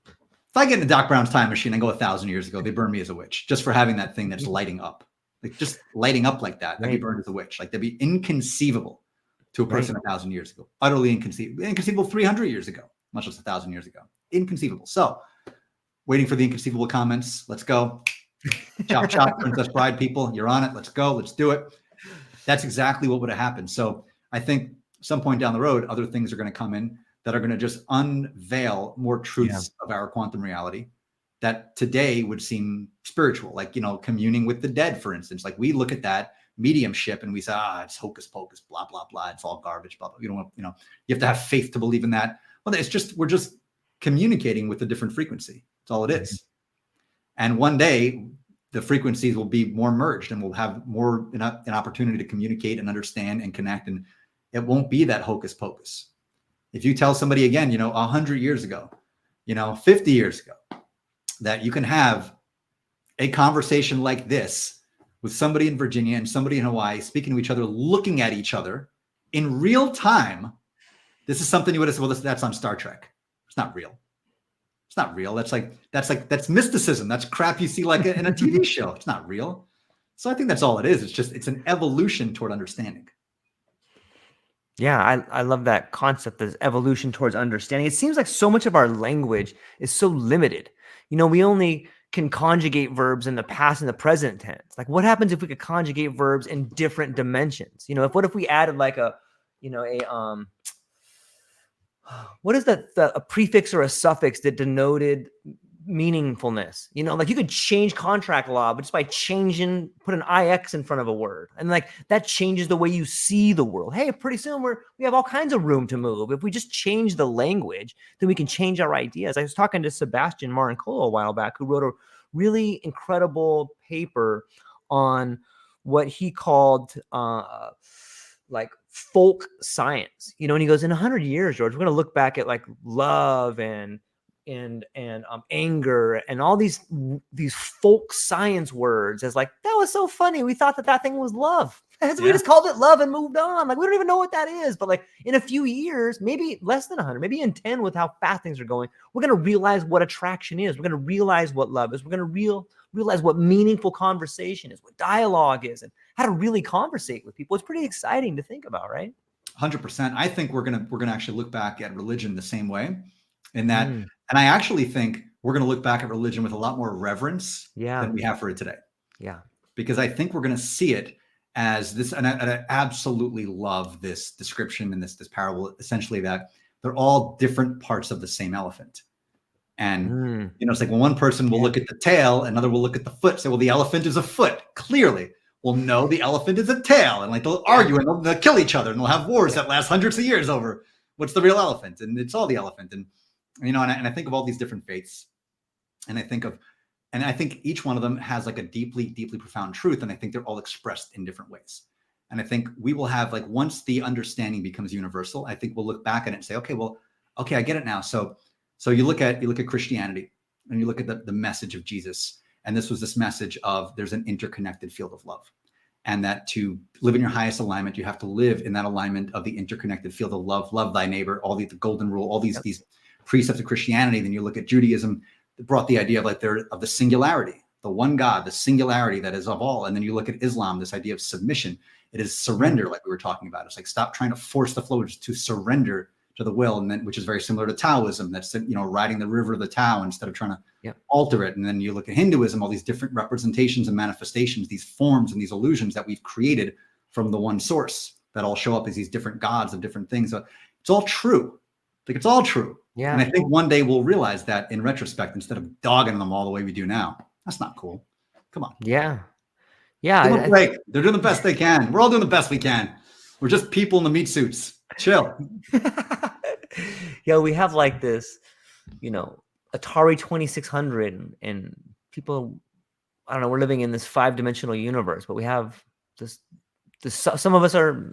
if I get into Doc Brown's time machine and go 1,000 years ago, they burn me as a witch just for having that thing that's lighting up. Like, just lighting up like that, I'd be burned as a witch. Like, that'd be inconceivable to a person 1,000 years ago. Utterly inconceivable. Inconceivable 300 years ago, much less 1,000 years ago. Inconceivable. So, waiting for the inconceivable comments. Let's go. Chop, chop, Princess Bride people. You're on it. Let's go. Let's do it. That's exactly what would have happened. So I think some point down the road, other things are going to come in that are going to just unveil more truths of our quantum reality that today would seem spiritual, like, you know, communing with the dead, for instance. Like, we look at that mediumship and we say, it's hocus pocus, blah, blah, blah. It's all garbage, blah, blah. You have to have faith to believe in that. Well, it's just, we're just communicating with a different frequency. That's all it is. And one day the frequencies will be more merged and we'll have more an opportunity to communicate and understand and connect. And it won't be that hocus pocus. If you tell somebody again, 100 years ago, 50 years ago, that you can have a conversation like this with somebody in Virginia and somebody in Hawaii, speaking to each other, looking at each other in real time, this is something you would have said, well, that's on Star Trek. It's not real. It's not real. That's mysticism. That's crap you see like in a TV show. It's not real. So I think that's all it is. It's an evolution toward understanding. Yeah, I love that concept, this evolution towards understanding. It seems like so much of our language is so limited. We only can conjugate verbs in the past and the present tense. Like, what happens if we could conjugate verbs in different dimensions? What if we added like what is that? A prefix or a suffix that denoted meaningfulness? Like, you could change contract law, but just by put an IX in front of a word. And like, that changes the way you see the world. Hey, pretty soon we have all kinds of room to move. If we just change the language, then we can change our ideas. I was talking to Sebastian Marincolo a while back, who wrote a really incredible paper on what he called, like folk science, and he goes, in 100 years, George, we're going to look back at like love and anger and all these folk science words as like, that was so funny. We thought that thing was love. We just called it love and moved on. Like, we don't even know what that is. But like, in a few years, maybe less than 100, maybe in 10, with how fast things are going, we're going to realize what attraction is. We're going to realize what love is. We're going to realize what meaningful conversation is, what dialogue is, and how to really conversate with people. It's pretty exciting to think about, right? 100%. I think we're gonna actually look back at religion the same way, in that, and I actually think we're gonna look back at religion with a lot more reverence than we have for it today. Yeah, because I think we're gonna see it as this, and I absolutely love this description and this parable, essentially that they're all different parts of the same elephant. And, it's like when one person will look at the tail, another will look at the foot, say, well, the elephant is a foot, clearly. Well, no, the elephant is a tail. And like they'll argue and they'll kill each other and they'll have wars that last hundreds of years over what's the real elephant. And it's all the elephant. And, and I think of all these different faiths, and I think each one of them has like a deeply, deeply profound truth. And I think they're all expressed in different ways. And I think we will have, like, once the understanding becomes universal, I think we'll look back at it and say, okay, I get it now. So you look at Christianity and you look at the message of Jesus. And this was this message of there's an interconnected field of love. And that to live in your highest alignment, you have to live in that alignment of the interconnected field of love, love thy neighbor, all the golden rule, all these precepts of Christianity. Then you look at Judaism, that brought the idea of the singularity, the one God, the singularity that is of all. And then you look at Islam, this idea of submission. It is surrender, like we were talking about. It's like, stop trying to force the flow, just to surrender to the will. And then, which is very similar to Taoism, that's, riding the river of the Tao instead of trying to alter it. And then you look at Hinduism, all these different representations and manifestations, these forms and these illusions that we've created from the one source that all show up as these different gods of different things. So it's all true. Like, it's all true. Yeah. And I think one day we'll realize that in retrospect, instead of dogging them all the way we do now. That's not cool. Come on. Yeah. Yeah. They're doing the best they can. We're all doing the best we can. We're just people in the meat suits. Chill. Yeah, we have like this, Atari 2600 and people, I don't know, we're living in this 5-dimensional universe, but we have this, some of us are,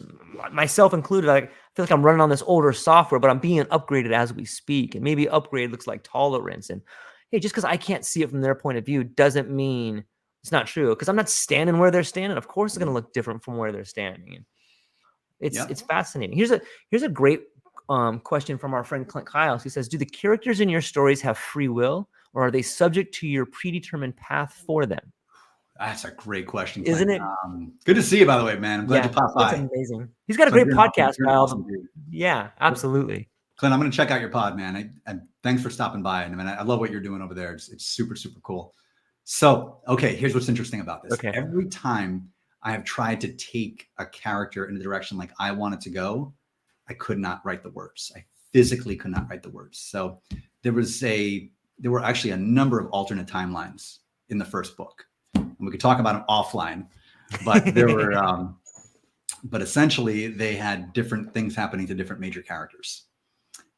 myself included, I feel like I'm running on this older software, but I'm being upgraded as we speak. And maybe upgrade looks like tolerance. And hey, just because I can't see it from their point of view doesn't mean it's not true, because I'm not standing where they're standing. Of course, it's going to look different from where they're standing. It's fascinating. Here's a great question from our friend Clint Kiles. He says, do the characters in your stories have free will, or are they subject to your predetermined path for them? That's a great question, Clint. Isn't it? Good to see you, by the way, man. I'm glad you popped by. That's amazing. He's got a great podcast, pal. Awesome, yeah, absolutely. Clint, I'm going to check out your pod, man. And thanks for stopping by. And I love what you're doing over there. It's super, super cool. So, okay, here's what's interesting about this. Okay. Every time I have tried to take a character in the direction like I want it to go, I could not write the words. I physically could not write the words. So there were actually a number of alternate timelines in the first book. And we could talk about them offline, but there were, but essentially they had different things happening to different major characters.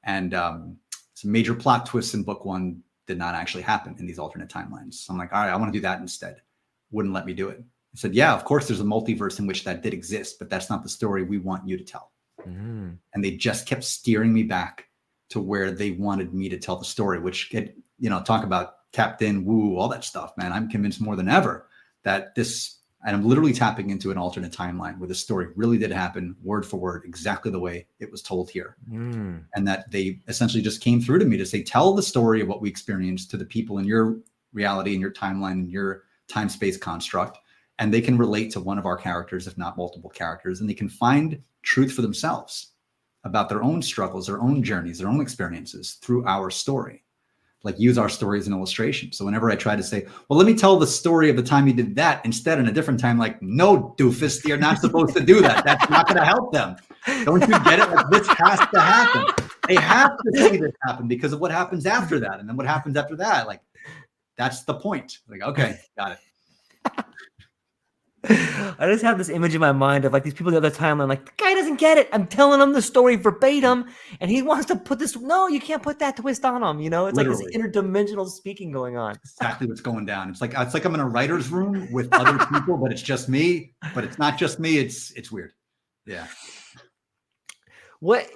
And some major plot twists in book 1 did not actually happen in these alternate timelines. So I'm like, all right, I want to do that instead. Wouldn't let me do it. I said, yeah, of course there's a multiverse in which that did exist, but that's not the story we want you to tell. Mm-hmm. And they just kept steering me back to where they wanted me to tell the story, which, talk about Captain Woo, all that stuff, man. I'm convinced more than ever that and I'm literally tapping into an alternate timeline where the story really did happen word for word, exactly the way it was told here. Mm. And that they essentially just came through to me to say, tell the story of what we experienced to the people in your reality, in your timeline, in your time-space construct. And they can relate to one of our characters, if not multiple characters, and they can find truth for themselves about their own struggles, their own journeys, their own experiences through our story. Like, use our story as an illustration. So whenever I try to say, well, let me tell the story of the time you did that instead in a different time, like, no, doofus, you're not supposed to do that. That's not going to help them. Don't you get it? Like, this has to happen. They have to see this happen because of what happens after that. And then what happens after that? Like, that's the point. Like, okay, got it. I just have this image in my mind of like these people the other time. I'm like, the guy doesn't get it. I'm telling him the story verbatim, and he wants to put this. No, you can't put that twist on him. It's literally like this interdimensional speaking going on. Exactly what's going down. It's like I'm in a writer's room with other people, but it's just me. But it's not just me. It's weird. Yeah. What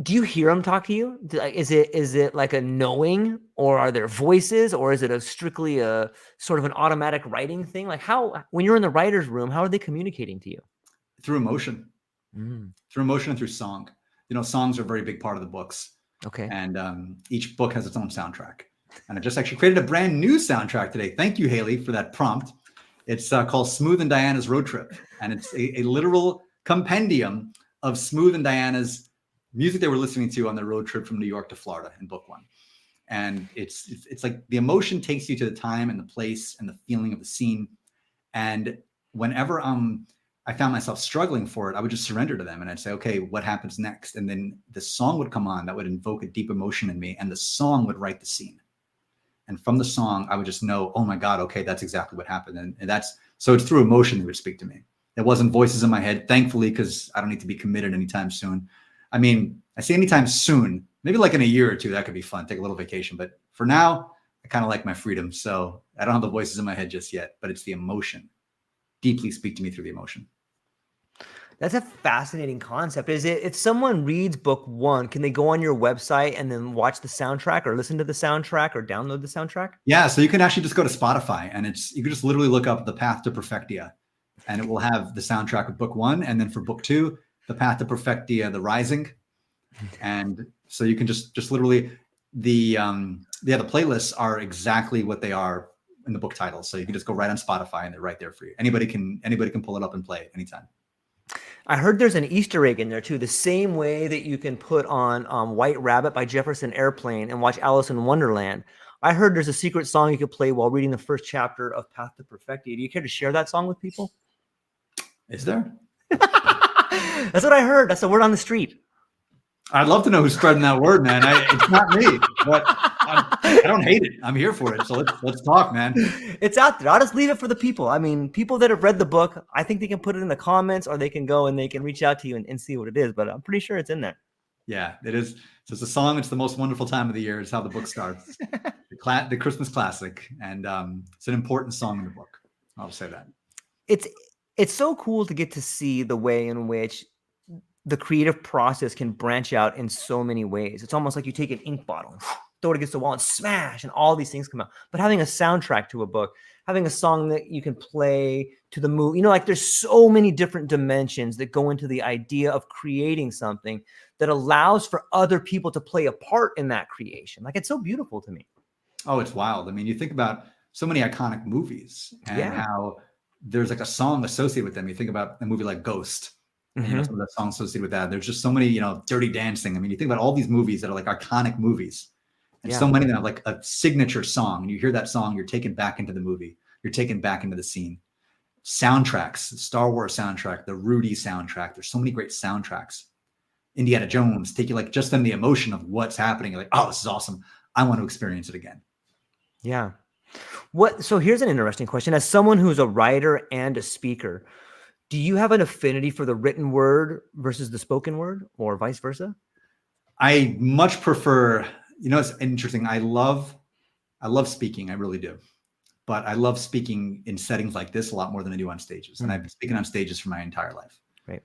do you hear them talk to you? Is it like a knowing, or are there voices, or is it strictly a sort of an automatic writing thing? Like, how, when you're in the writer's room, how are they communicating to you? Through emotion, through emotion and through song. Songs are a very big part of the books. Okay. And each book has its own soundtrack. And I just actually created a brand new soundtrack today. Thank you, Haley, for that prompt. It's called Smooth and Diana's Road Trip. And it's a literal compendium of Smooth and Diana's music they were listening to on their road trip from New York to Florida in book 1. And it's like the emotion takes you to the time and the place and the feeling of the scene. And whenever I'm I found myself struggling for it, I would just surrender to them and I'd say, okay, what happens next? And then the song would come on that would invoke a deep emotion in me, and the song would write the scene. And from the song, I would just know, oh my God, okay, that's exactly what happened. And that's, so it's through emotion that would speak to me. It wasn't voices in my head, thankfully, because I don't need to be committed anytime soon. I mean, I say anytime soon, maybe like in a year or two, that could be fun, take a little vacation. But for now, I kind of like my freedom. So I don't have the voices in my head just yet, but it's the emotion. Deeply speak to me through the emotion. That's a fascinating concept. Is it, if someone reads book 1, can they go on your website and then watch the soundtrack or listen to the soundtrack or download the soundtrack? Yeah. So you can actually just go to Spotify and you can just literally look up The Path to Perfectia, and it will have the soundtrack of book 1. And then for book 2, The Path to Perfectia, The Rising. And so you can just literally, the playlists are exactly what they are in the book titles. So you can just go right on Spotify and they're right there for you. Anybody can pull it up and play it anytime. I heard there's an Easter egg in there too, the same way that you can put on White Rabbit by Jefferson Airplane and watch Alice in Wonderland. I heard there's a secret song you could play while reading the first chapter of Path to Perfectia. Do you care to share that song with people? Is there? That's what I heard. That's the word on the street. I'd love to know who's spreading that word, man. It's not me, but I don't hate it. I'm here for it. So let's talk, man. It's out there. I'll just leave it for the people. I mean, people that have read the book, I think they can put it in the comments, or they can go and they can reach out to you and see what it is. But I'm pretty sure it's in there. Yeah, it is. So it's a song. It's the most wonderful time of the year. It's how the book starts. The Christmas classic. And it's an important song in the book. I'll say that. It's so cool to get to see the way in which the creative process can branch out in so many ways. It's almost like you take an ink bottle, throw it against the wall and smash, and all these things come out. But having a soundtrack to a book, having a song that you can play to the movie, like there's so many different dimensions that go into the idea of creating something that allows for other people to play a part in that creation. Like, it's so beautiful to me. Oh, it's wild. I mean, you think about so many iconic movies and how there's like a song associated with them. You think about a movie like Ghost. Mm-hmm. Some of the songs associated with that. There's just so many, Dirty Dancing. I mean, you think about all these movies that are like iconic movies, and so many of them have like a signature song. And you hear that song, you're taken back into the movie. You're taken back into the scene. Soundtracks, the Star Wars soundtrack, the Rudy soundtrack. There's so many great soundtracks. Indiana Jones, take you like just in the emotion of what's happening. You're like, oh, this is awesome. I want to experience it again. Yeah. So here's an interesting question. As someone who's a writer and a speaker, do you have an affinity for the written word versus the spoken word, or vice versa? I much prefer, it's interesting. I love speaking. I really do. But I love speaking in settings like this a lot more than I do on stages. And I've been speaking on stages for my entire life. Right.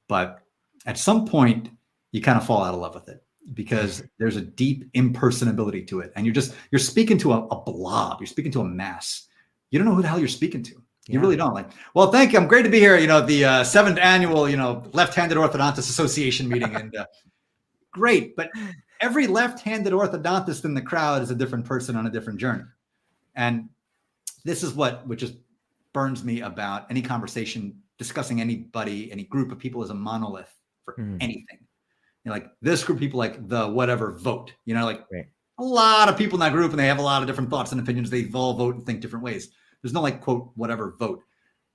But at some point, you kind of fall out of love with it because there's a deep impersonability to it. And you're speaking to a blob. You're speaking to a mass. You don't know who the hell you're speaking to. You really don't. Like, well, thank you. I'm great to be here. At the 7th annual, Left-Handed Orthodontist Association meeting. And great. But every left-handed orthodontist in the crowd is a different person on a different journey. And this is what just burns me about any conversation discussing anybody, any group of people as a monolith for anything. Like this group of people, like the whatever vote, a lot of people in that group, and they have a lot of different thoughts and opinions. They all vote and think different ways. There's no like, quote, whatever vote.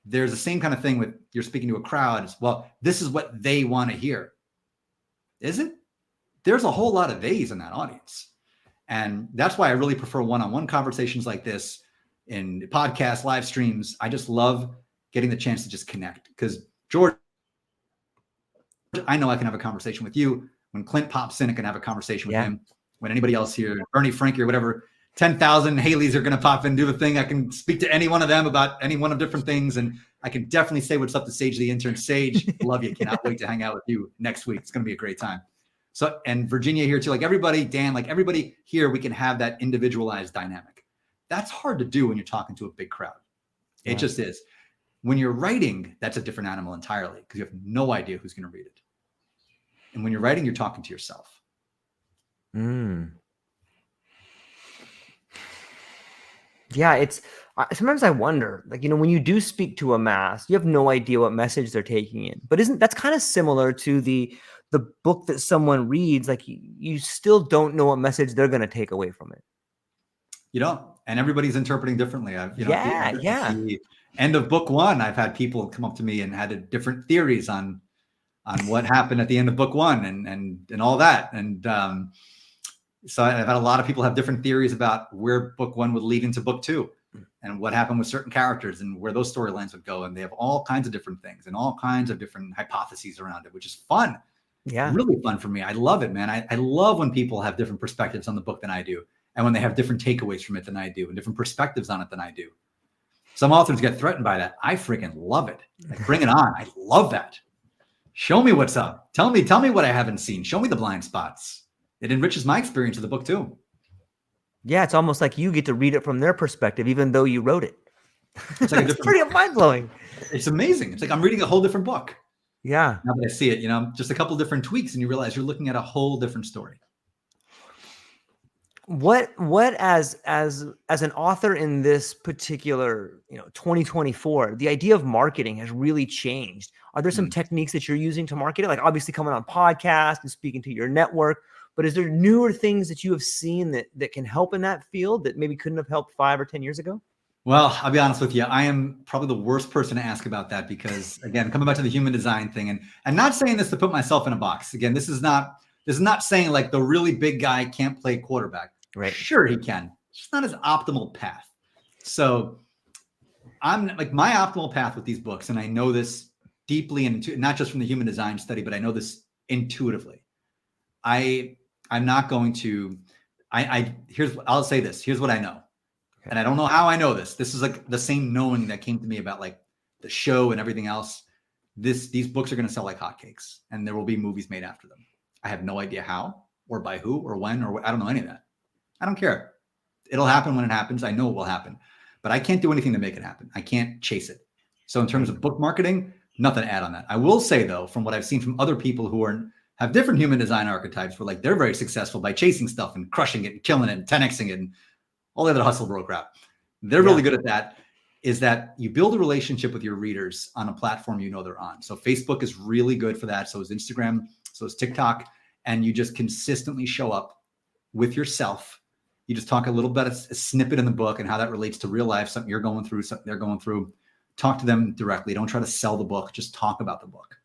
There's the same kind of thing with you're speaking to a crowd. It's, well, this is what they want to hear. Is it? There's a whole lot of theys in that audience. And that's why I really prefer one-on-one conversations like this in podcasts, live streams. I just love getting the chance to just connect. Because George, I know I can have a conversation with you. When Clint pops in, I can have a conversation with him. When anybody else here, Bernie, Frankie, or whatever, 10,000 Haleys are going to pop in and do the thing. I can speak to any one of them about any one of different things. And I can definitely say what's up to Sage, the intern. Sage, love you. Cannot wait to hang out with you next week. It's going to be a great time. So, and Virginia here too, like everybody, Dan, like everybody here, we can have that individualized dynamic. That's hard to do when you're talking to a big crowd. It just is. When you're writing, that's a different animal entirely because you have no idea who's going to read it. And when you're writing, you're talking to yourself. Yeah, sometimes I wonder, like, when you do speak to a mass, you have no idea what message they're taking in. But that's kind of similar to the book that someone reads? Like, you still don't know what message they're going to take away from it. and everybody's interpreting differently. I've, at the end of book one, I've had people come up to me and had different theories on what happened at the end of book one and all that. And so I've had a lot of people have different theories about where book one would lead into book two and what happened with certain characters and where those storylines would go. And they have all kinds of different things and all kinds of different hypotheses around it, which is fun. Yeah. Really fun for me. I love it, man. I love when people have different perspectives on the book than I do. And when they have different takeaways from it than I do and different perspectives on it than I do. Some authors get threatened by that. I freaking love it. Like, bring it on. I love that. Show me what's up. Tell me what I haven't seen. Show me the blind spots. It enriches my experience of the book too. Yeah, it's almost like you get to read it from their perspective, even though you wrote it. It's like it's pretty mind-blowing. It's amazing. It's like I'm reading a whole different book. Yeah. Now that I see it, just a couple different tweaks, and you realize you're looking at a whole different story. What as an author in this particular 2024, the idea of marketing has really changed. Are there some techniques that you're using to market it? Like obviously coming on podcasts and speaking to your network, but is there newer things that you have seen that can help in that field that maybe couldn't have helped 5 or 10 years ago? Well, I'll be honest with you. I am probably the worst person to ask about that because, again, coming back to the human design thing and not saying this to put myself in a box. Again, this is not saying like the really big guy can't play quarterback. Right. Sure, he can. It's not his optimal path. So I'm like my optimal path with these books, and I know this deeply and not just from the human design study, but I know this intuitively. I'm not going to. I'll say this. Here's what I know. And I don't know how I know this. This is like the same knowing that came to me about like the show and everything else. These books are going to sell like hotcakes, and there will be movies made after them. I have no idea how or by who or when or I don't know any of that. I don't care. It'll happen when it happens. I know it will happen, but I can't do anything to make it happen. I can't chase it. So in terms of book marketing, nothing to add on that. I will say though, from what I've seen from other people who have different human design archetypes, where like they're very successful by chasing stuff and crushing it and killing it and 10xing it and all the other hustle bro crap. They're really good at that, is that you build a relationship with your readers on a platform they're on. So Facebook is really good for that. So is Instagram, so is TikTok. And you just consistently show up with yourself. You just talk a little bit, a snippet in the book and how that relates to real life, something you're going through, something they're going through. Talk to them directly. Don't try to sell the book. Just talk about the book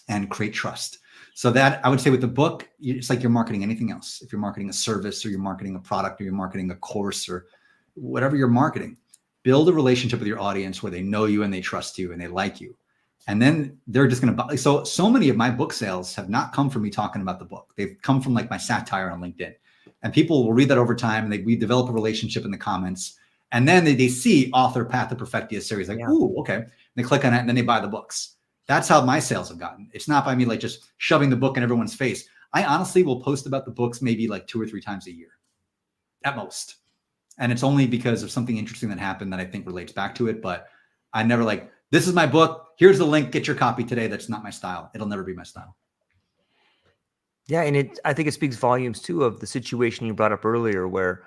and create trust. So that I would say with the book, it's like you're marketing anything else. If you're marketing a service or you're marketing a product or you're marketing a course or whatever you're marketing, build a relationship with your audience where they know you and they trust you and they like you. And then they're just going to buy. So many of my book sales have not come from me talking about the book. They've come from like my satire on LinkedIn. And people will read that over time and we develop a relationship in the comments. And then they see author Path to Perfectia series like, ooh, okay. And they click on it and then they buy the books. That's how my sales have gotten. It's not by me like just shoving the book in everyone's face. I honestly will post about the books maybe like 2 or 3 times a year at most. And it's only because of something interesting that happened that I think relates back to it. But I never like, this is my book. Here's the link. Get your copy today. That's not my style. It'll never be my style. Yeah. And I think it speaks volumes too of the situation you brought up earlier where,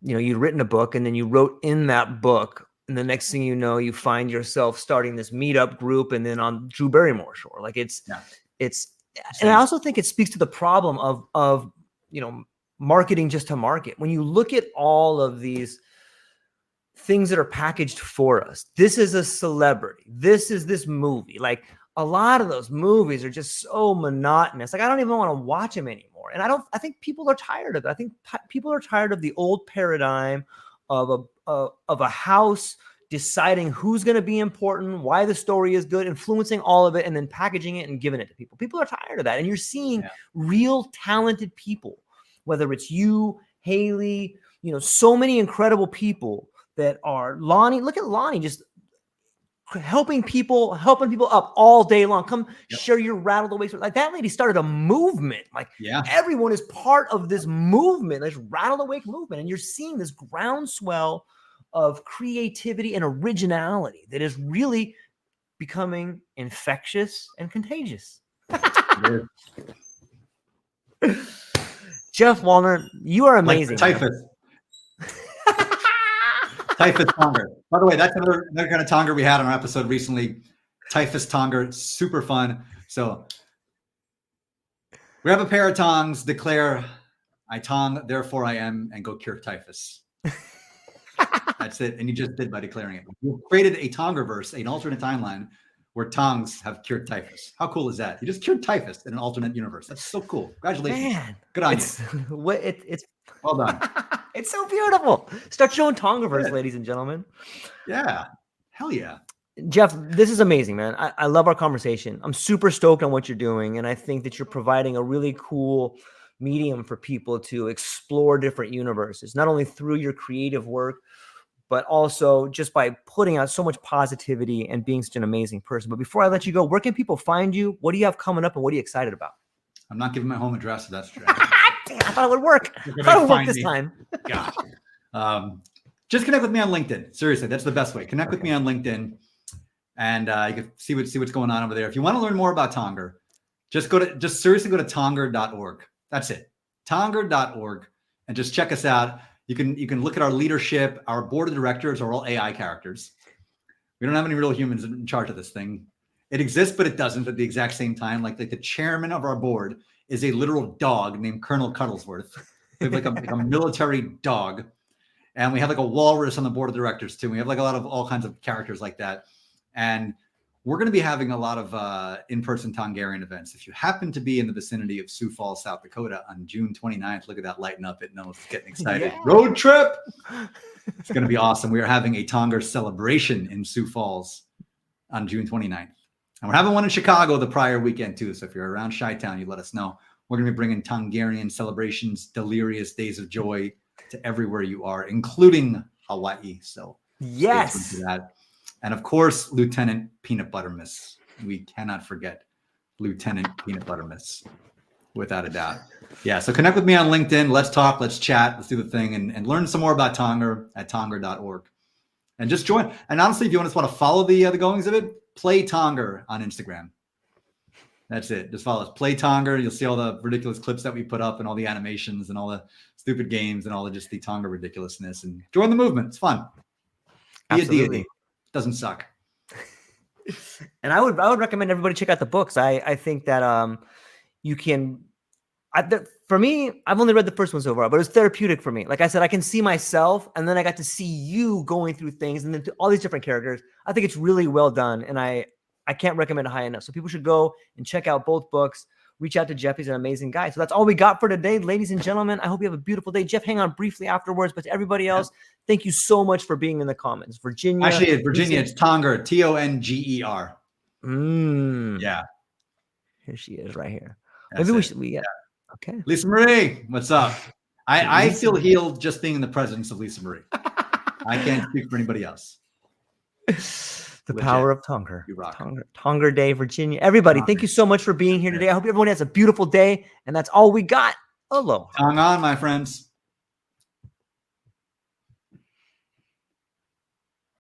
you'd written a book and then you wrote in that book. And the next thing you know, you find yourself starting this meetup group and then on Drew Barrymore shore. Like it's, and I also think it speaks to the problem of marketing just to market. When you look at all of these things that are packaged for us, this is a celebrity, this is this movie. Like a lot of those movies are just so monotonous. Like I don't even want to watch them anymore. And I think people are tired of it. I think people are tired of the old paradigm of a house deciding who's going to be important, why the story is good, influencing all of it, and then packaging it and giving it to people. People are tired of that. And you're seeing real talented people, whether it's you, Haley, so many incredible people that are Lonnie. Look at Lonnie, just helping people up all day long. Come share your rattle the way. Like that lady started a movement. Like everyone is part of this movement, this rattle awake movement. And you're seeing this groundswell of creativity and originality that is really becoming infectious and contagious. Geoff Woliner, you are amazing. Like typhus. Typhus Tonger. By the way, that's another kind of Tonger we had on our episode recently. Typhus Tonger, super fun. So grab a pair of tongs, declare, I tong, therefore I am, and go cure typhus. That's it. And you just did by declaring it. You created a Tongerverse, an alternate timeline where Tongs have cured typhus. How cool is that? You just cured typhus in an alternate universe. That's so cool. Congratulations. Man, Good on it's, you. It's Well done. It's so beautiful. Start your own Tongaverse, Yeah. ladies and gentlemen. Yeah. Hell yeah. Geoff, this is amazing, man. I love our conversation. I'm super stoked on what you're doing. And I think that you're providing a really cool medium for people to explore different universes, not only through your creative work, but also just by putting out so much positivity and being such an amazing person. But before I let you go, where can people find you? What do you have coming up and what are you excited about? I'm not giving my home address, if that's true. Damn, I thought it would work. I thought it would work this time. God. Just connect with me on LinkedIn. Seriously, that's the best way. Connect with me on LinkedIn, and you can see what's going on over there. If you want to learn more about Tonger, just seriously go to tonger.org. That's it. Tonger.org, and just check us out. You can look at our leadership. Our board of directors are all AI characters. We don't have any real humans in charge of this thing. It exists, but it doesn't at the exact same time. Like the chairman of our board is a literal dog named Colonel Cuddlesworth. We have like a military dog. And we have like a walrus on the board of directors too. We have like a lot of all kinds of characters like that. And we're going to be having a lot of in-person Tongarian events. If you happen to be in the vicinity of Sioux Falls, South Dakota on June 29th, look at that lighting up. It knows it's getting excited. Yeah. Road trip. It's going to be awesome. We are having a Tonger celebration in Sioux Falls on June 29th. And we're having one in Chicago the prior weekend too. So if you're around Chi-Town, you let us know. We're going to be bringing Tongarian celebrations, delirious days of joy to everywhere you are, including Hawaii. So yes, that. And of course, Lieutenant Peanut Buttermiss. We cannot forget Lieutenant Peanut Buttermiss, without a doubt. Yeah. So connect with me on LinkedIn. Let's talk. Let's chat. Let's do the thing and learn some more about Tonger at tonger.org. And just join. And honestly, if you want to follow the goings of it, Play Tonger on Instagram. That's it. Just follow us. Play Tonger. You'll see all the ridiculous clips that we put up and all the animations and all the stupid games and all the just the Tonger ridiculousness. And join the movement. It's fun. Be Absolutely. A deity. It doesn't suck. And I would recommend everybody check out the books. I think that you can. For me, I've only read the first one so far, but it was therapeutic for me. Like I said, I can see myself, and then I got to see you going through things, and then all these different characters. I think it's really well done, and I can't recommend it high enough. So people should go and check out both books. Reach out to Geoff. He's an amazing guy. So that's all we got for today, ladies and gentlemen. I hope you have a beautiful day. Geoff, hang on briefly afterwards, but to everybody else, thank you so much for being in the comments. Virginia. Actually, Virginia, it's Tonger, Tonger. Yeah. Here she is right here. That's Maybe it. Yeah. Okay. Lisa Marie, what's up? I feel healed just being in the presence of Lisa Marie. I can't speak for anybody else. The power of Tonger. You rock. Tonger Day, Virginia. Everybody, thank you so much for being here today. I hope everyone has a beautiful day. And that's all we got. Aloha. Tong on, my friends.